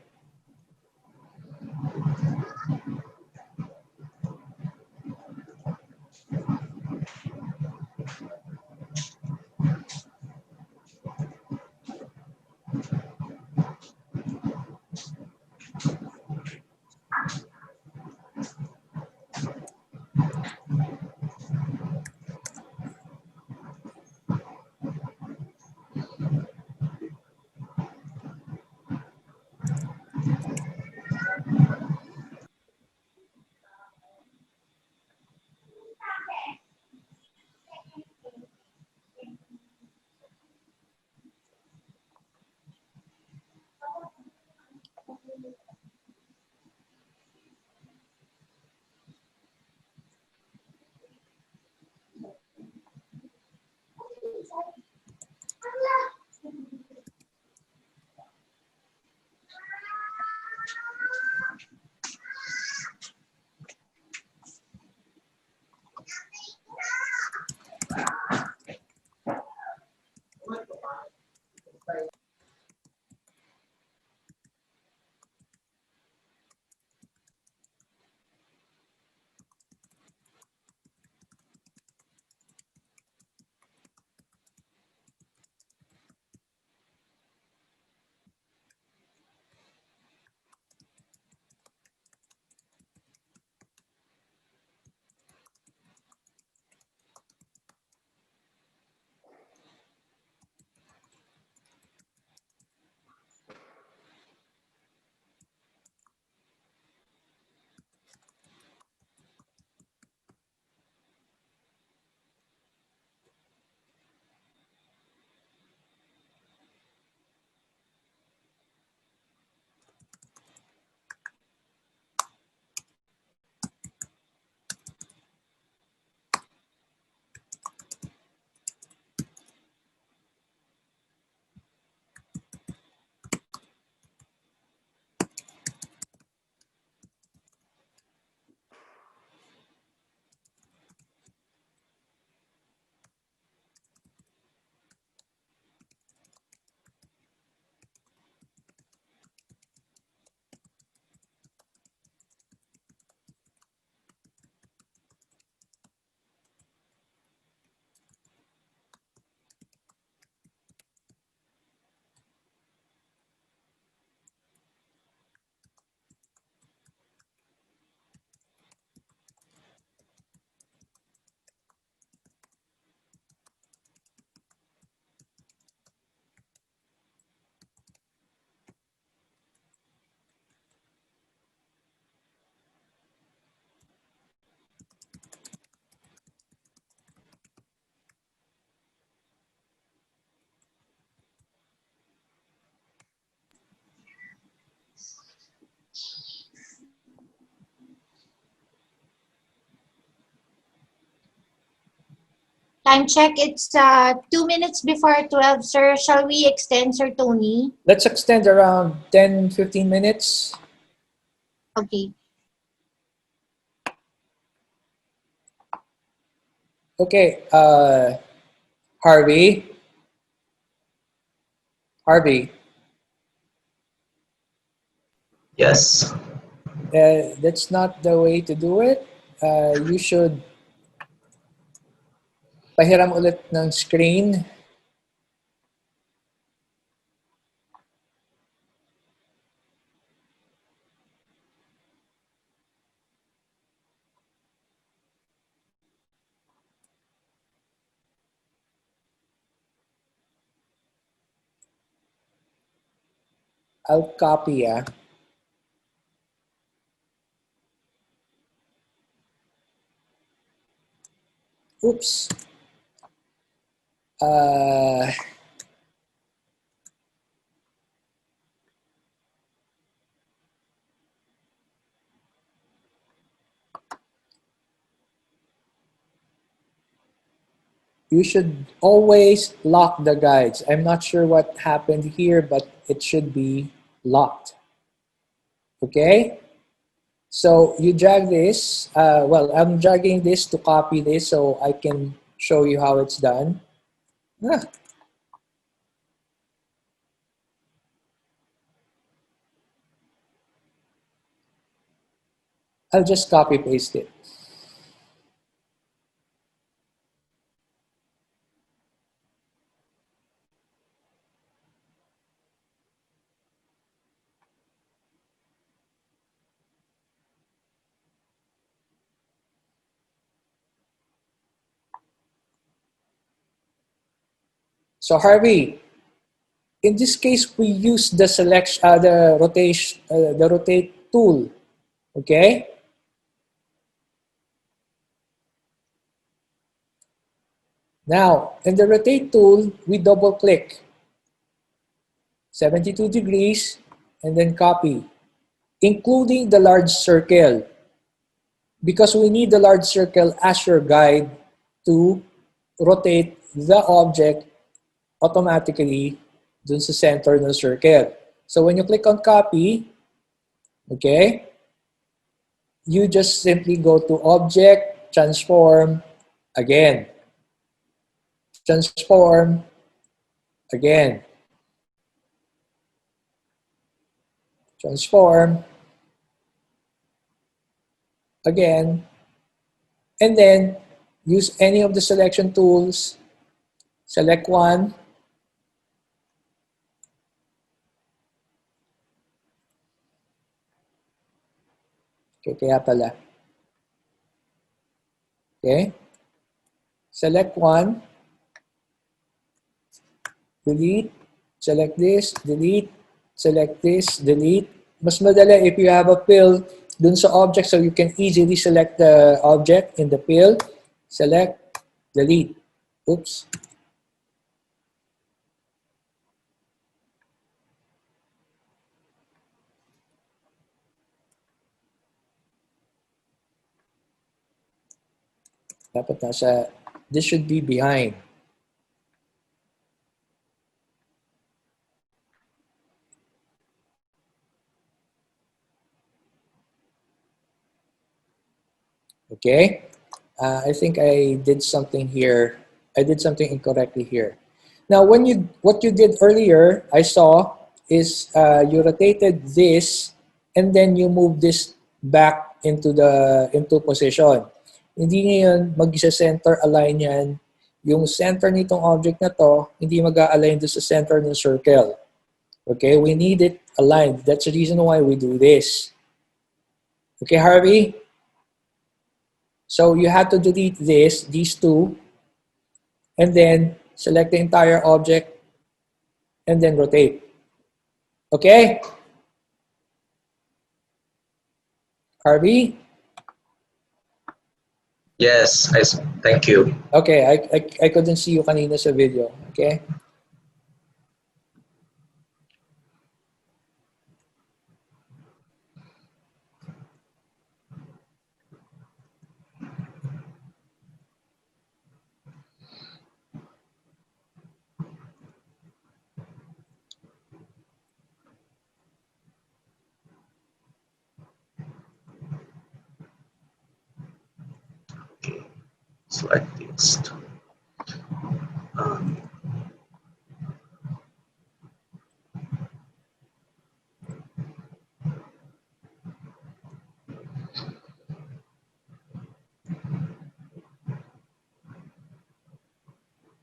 Time check. It's 2 minutes before 12, sir. Shall we extend, Sir Tony? Let's extend around 10, 15 minutes. Okay. Okay, Harvey. Harvey, Yes. that's not the way to do it. You should pahiram ulit ng screen. I'll copy, ah. Oops. Uh, you should always lock the guides. I'm not sure what happened here, but it should be locked. Okay? So you drag this. Well, I'm dragging this to copy this so I can show you how it's done. Ah, I'll just copy paste it. So Harvey, in this case, we use the selection, the rotate tool. Okay. Now, in the rotate tool, we double click 72 degrees and then copy, including the large circle, because we need the large circle as your guide to rotate the object automatically dun sa center ng circle. So when you click on copy, okay, you just simply go to object, transform, again. transform, again, transform, again, and then use any of the selection tools. Select one. Okay, kaya pala. Okay. Select one. Delete. Select this. Delete. Select this. Delete. Mas madali if you have a pill dun sa object so you can easily select the object in the pill. Select. Delete. Oops. Dapat nasa, this should be behind. Okay. I think I did something here. I did something incorrectly here. Now, what you did earlier, I saw, is you rotated this and then you move this back into position. Hindi ngayon mag-center align yan. Yung center nitong object na to, hindi mag-align doon sa center ng circle. Okay, we need it aligned. That's the reason why we do this. Okay, Harvey? So you have to delete these two, and then select the entire object, and then rotate. Okay? Harvey? Yes, thank you. Okay, I couldn't see you kanina sa video. Okay? Select this.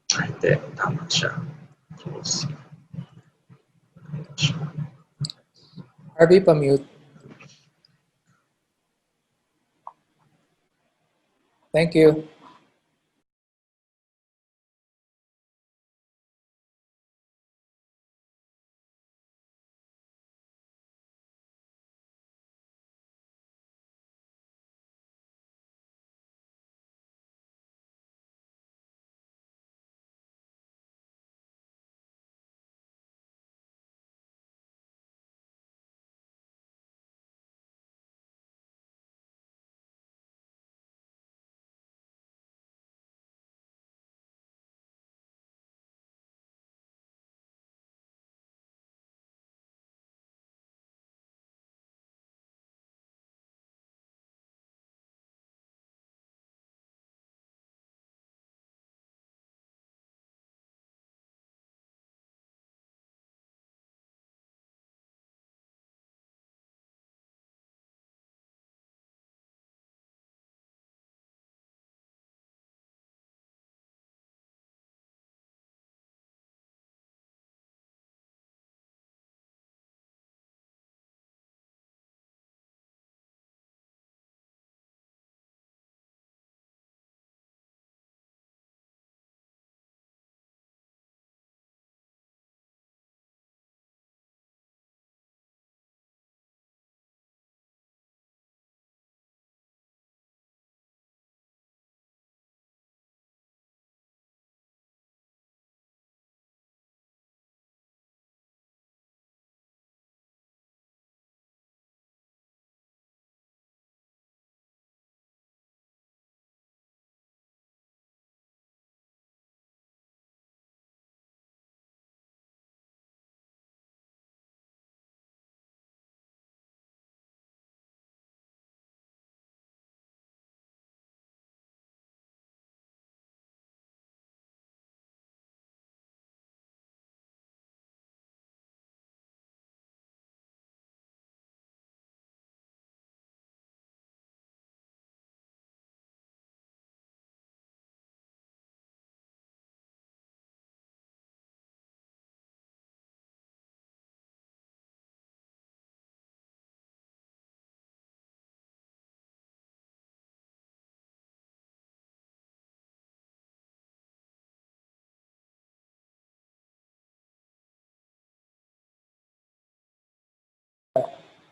Hindi, tama siya. Harvey, pa-mute. Thank you.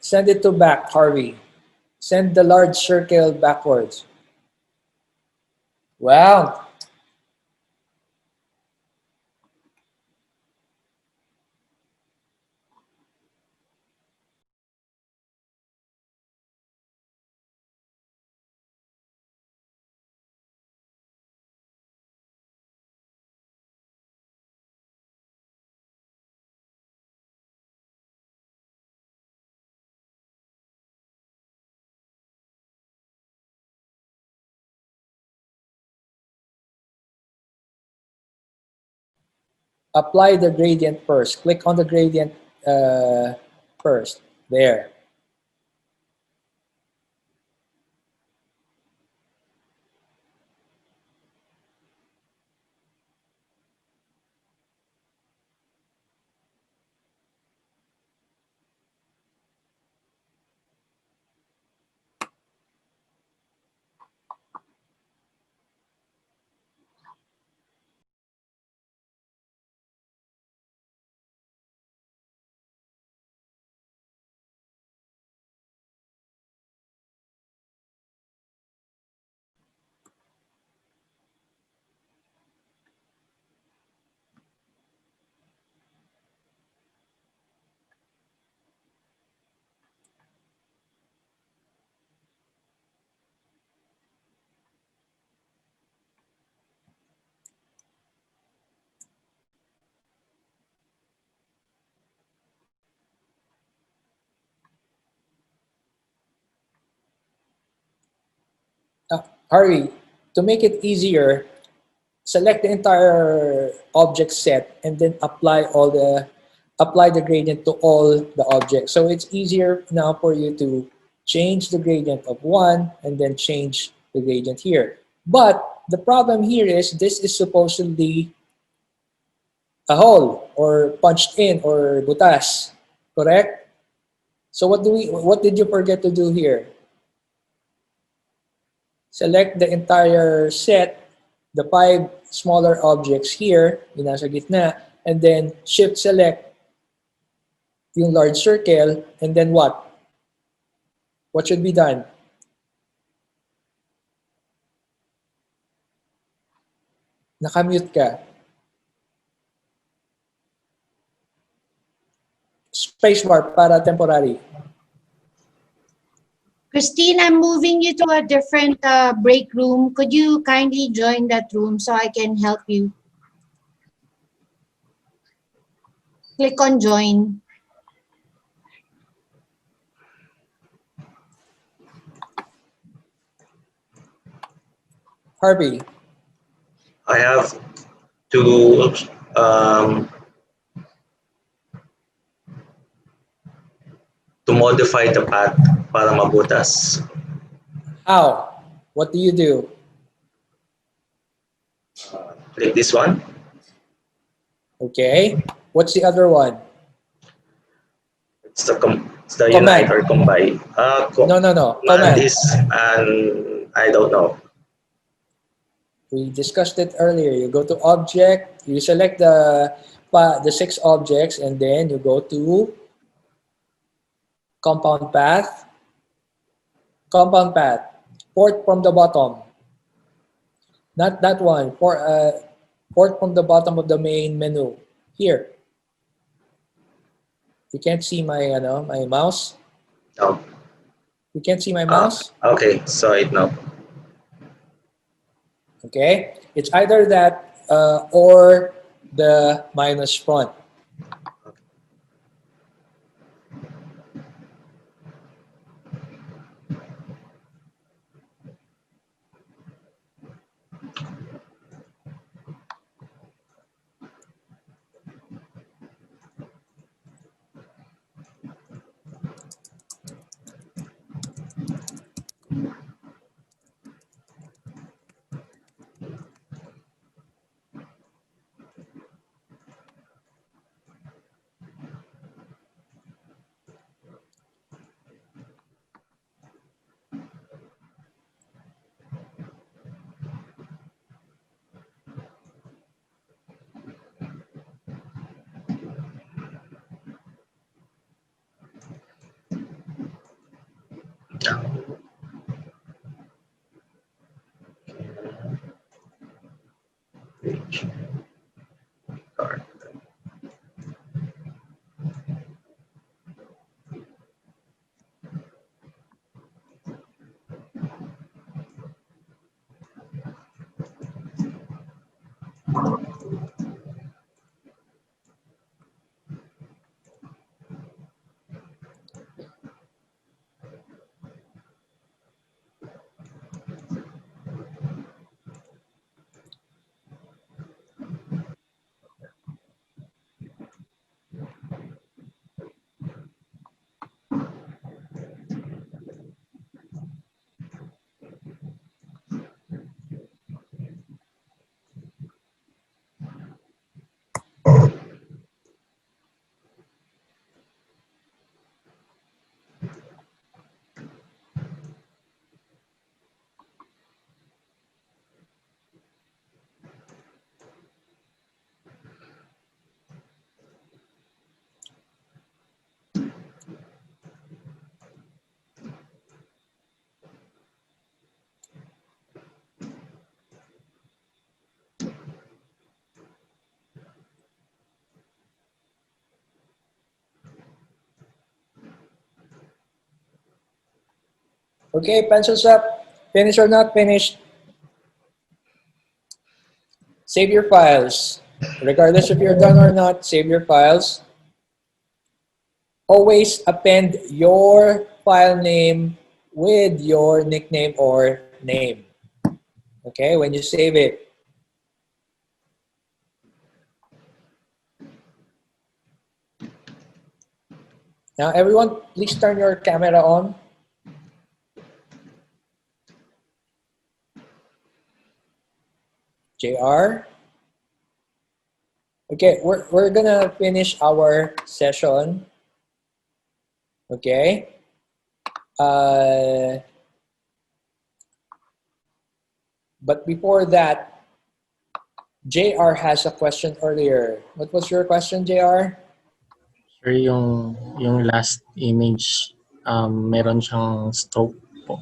Send it to back, Harvey. Send the large circle backwards. Wow. Apply the gradient first. Click on the gradient first. There. Harvey, to make it easier, select the entire object set and then apply the gradient to all the objects. So it's easier now for you to change the gradient of one and then change the gradient here. But the problem here is this is supposedly a hole or punched in or butas, correct? So what did you forget to do here? Select the entire set, the 5 smaller objects here, yung nasa gitna, and then shift select yung large circle, and then what? What should be done? Nakamute ka. Spacebar para temporary. Christine, I'm moving you to a different break room. Could you kindly join that room so I can help you? Click on join. Harvey, I have to modify the path para mabutas. how? What do you do? Click this one. Okay. What's the other one? It's the Command. unite or combine. No. Command Command. is, and I don't know. We discussed it earlier. You go to object, you select the 6 objects, and then you go to compound path. Compound path. Port from the bottom. Not that one. Port from the bottom of the main menu. Here. You can't see my my mouse. No. You can't see my mouse. Okay, so it now. Okay. It's either that or the minus front. Okay, pencils up. Finished or not finished? Save your files. Regardless if you're done or not, save your files. Always append your file name with your nickname or name. Okay, when you save it. Now, everyone, please turn your camera on. JR. Okay, we're gonna finish our session. Okay. But before that, JR has a question earlier. What was your question, JR? Sir, yung last image, meron siyang stroke po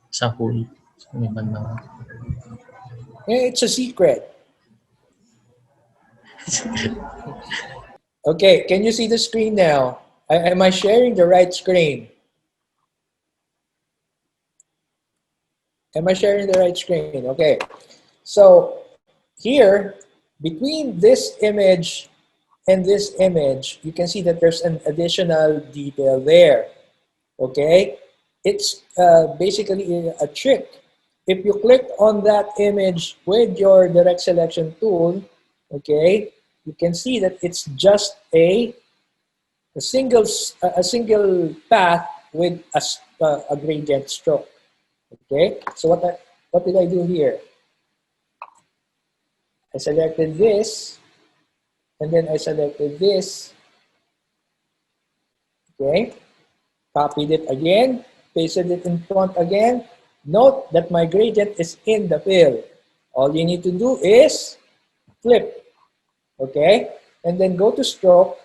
sa hole. Sa may bandang. It's a secret. Okay, can you see the screen now? Am I sharing the right screen? Am I sharing the right screen? Okay. So here, between this image and this image, you can see that there's an additional detail there. Okay? It's basically a trick. If you click on that image with your direct selection tool, okay, you can see that it's just a single path with a gradient stroke. Okay, so what did I do here? I selected this, and then I selected this. Okay, copied it again, pasted it in front again. Note that my gradient is in the fill. All you need to do is flip. Okay, and then go to stroke.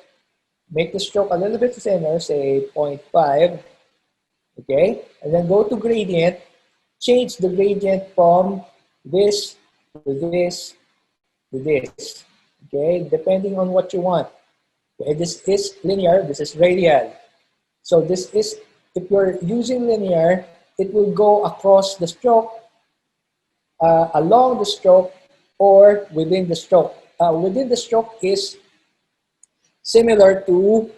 Make the stroke a little bit thinner, say 0.5. Okay, and then go to gradient. Change the gradient from this to this to this. Okay, depending on what you want. Okay, this is linear, this is radial. So this is, if you're using linear, it will go across the stroke, along the stroke, or within the stroke. Within the stroke is similar to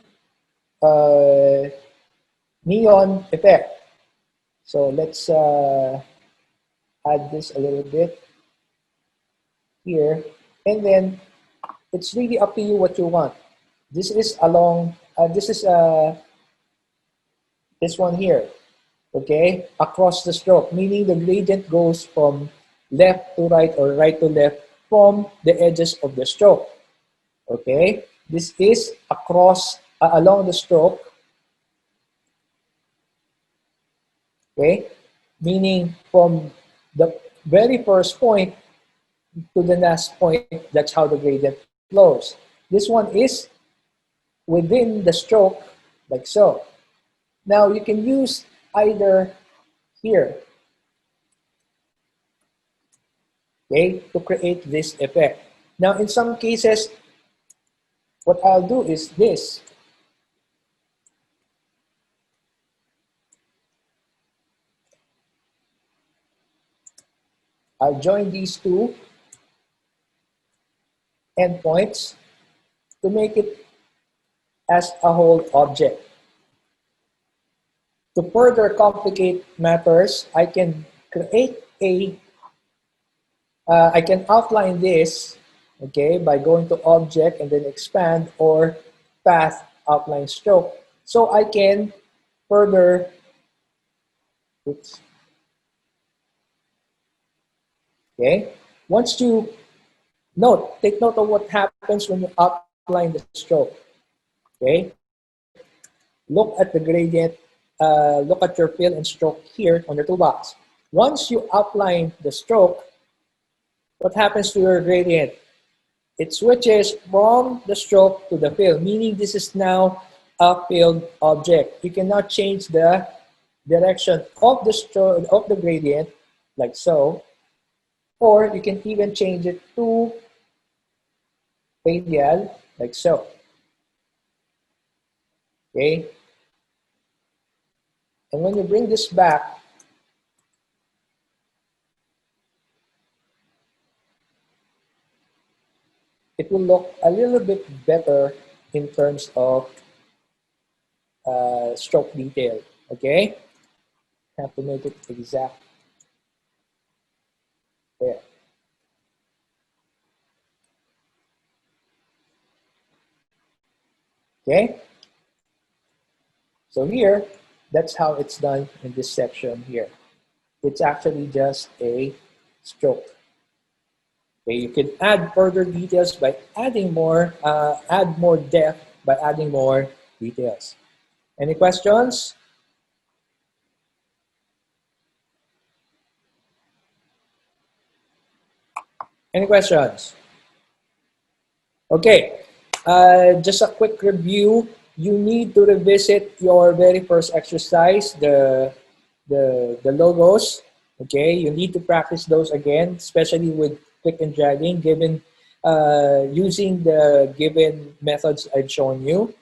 neon effect. So let's add this a little bit here, and then it's really up to you what you want. This is along, this one here, okay, across the stroke, meaning the gradient goes from left to right or right to left from the edges of the stroke. Okay, this is across, along the stroke, okay, meaning from the very first point to the last point, that's how the gradient flows. This one is within the stroke, like so. Now you can use either here, okay, to create this effect. Now, in some cases, what I'll do is this. I'll join these two endpoints to make it as a whole object. To further complicate matters, I can create I can outline this, okay, by going to object and then expand or path outline stroke. So I can further, oops, okay. Once you take note of what happens when you outline the stroke, okay. Look at the gradient, look at your fill and stroke here on your toolbox. Once you outline the stroke, what happens to your gradient? It switches from the stroke to the fill, meaning this is now a filled object. You cannot change the direction of the stroke of the gradient like so, or you can even change it to radial like so. Okay, and when you bring this back, it will look a little bit better in terms of stroke detail. Okay, have to make it exact there. Okay, so here, that's how it's done in this section here. It's actually just a stroke. Okay, you can add further details by adding more, add more depth by adding more details. Any questions? Any questions? Okay, just a quick review. You need to revisit your very first exercise, the logos. Okay, you need to practice those again, especially with click and dragging, given using the given methods I've shown you.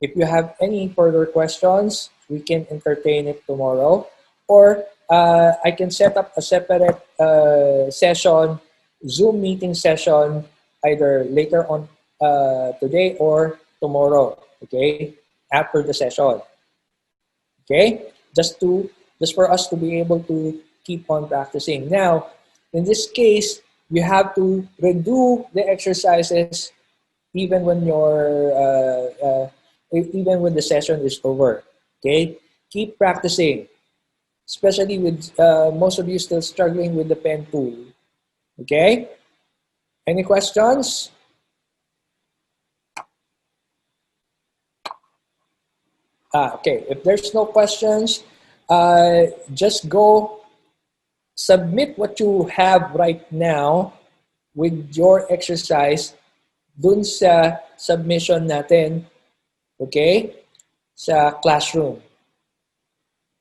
If you have any further questions, we can entertain it tomorrow, or I can set up a separate session, Zoom meeting session, either later on today or tomorrow. Okay, after the session. Okay, just for us to be able to keep on practicing. Now, in this case, you have to redo the exercises even when even when the session is over. Okay, keep practicing, especially with most of you still struggling with the pen tool. Okay, any questions? Okay, if there's no questions, just go submit what you have right now with your exercise dun sa submission natin, okay, sa classroom.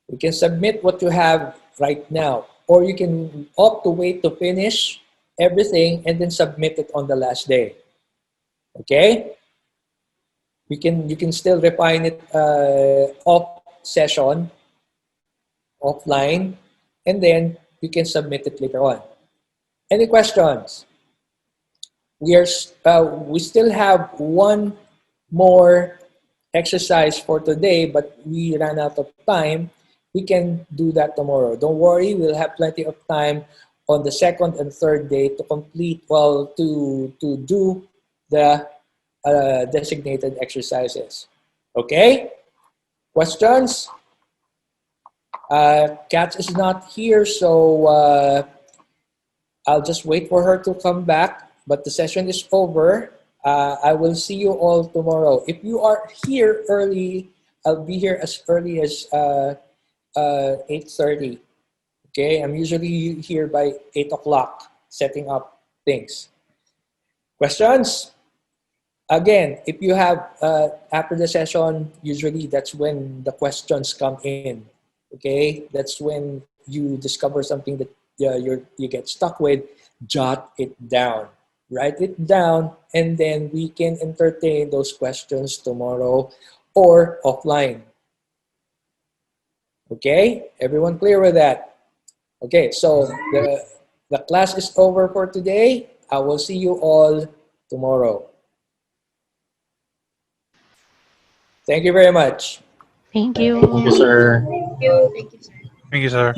You can submit what you have right now, or you can opt to wait to finish everything and then submit it on the last day. Okay? You can still refine it off session, offline, and then you can submit it later on. Any questions? We still have one more exercise for today, but we ran out of time. We can do that tomorrow. Don't worry, we'll have plenty of time on the second and third day to complete, well, to do the designated exercises. Okay? Questions? Kat is not here, so I'll just wait for her to come back. But the session is over. I will see you all tomorrow. If you are here early, I'll be here as early as 8:30. Okay, I'm usually here by 8 o'clock setting up things. Questions? Again, if you have, after the session, usually that's when the questions come in. Okay, that's when you discover something that you get stuck with, jot it down. write it down, and then we can entertain those questions tomorrow or offline. Okay? Everyone clear with that? Okay, so the class is over for today. I will see you all tomorrow. Thank you very much. Thank Thank you, you. sir. Thank you. Thank you, sir.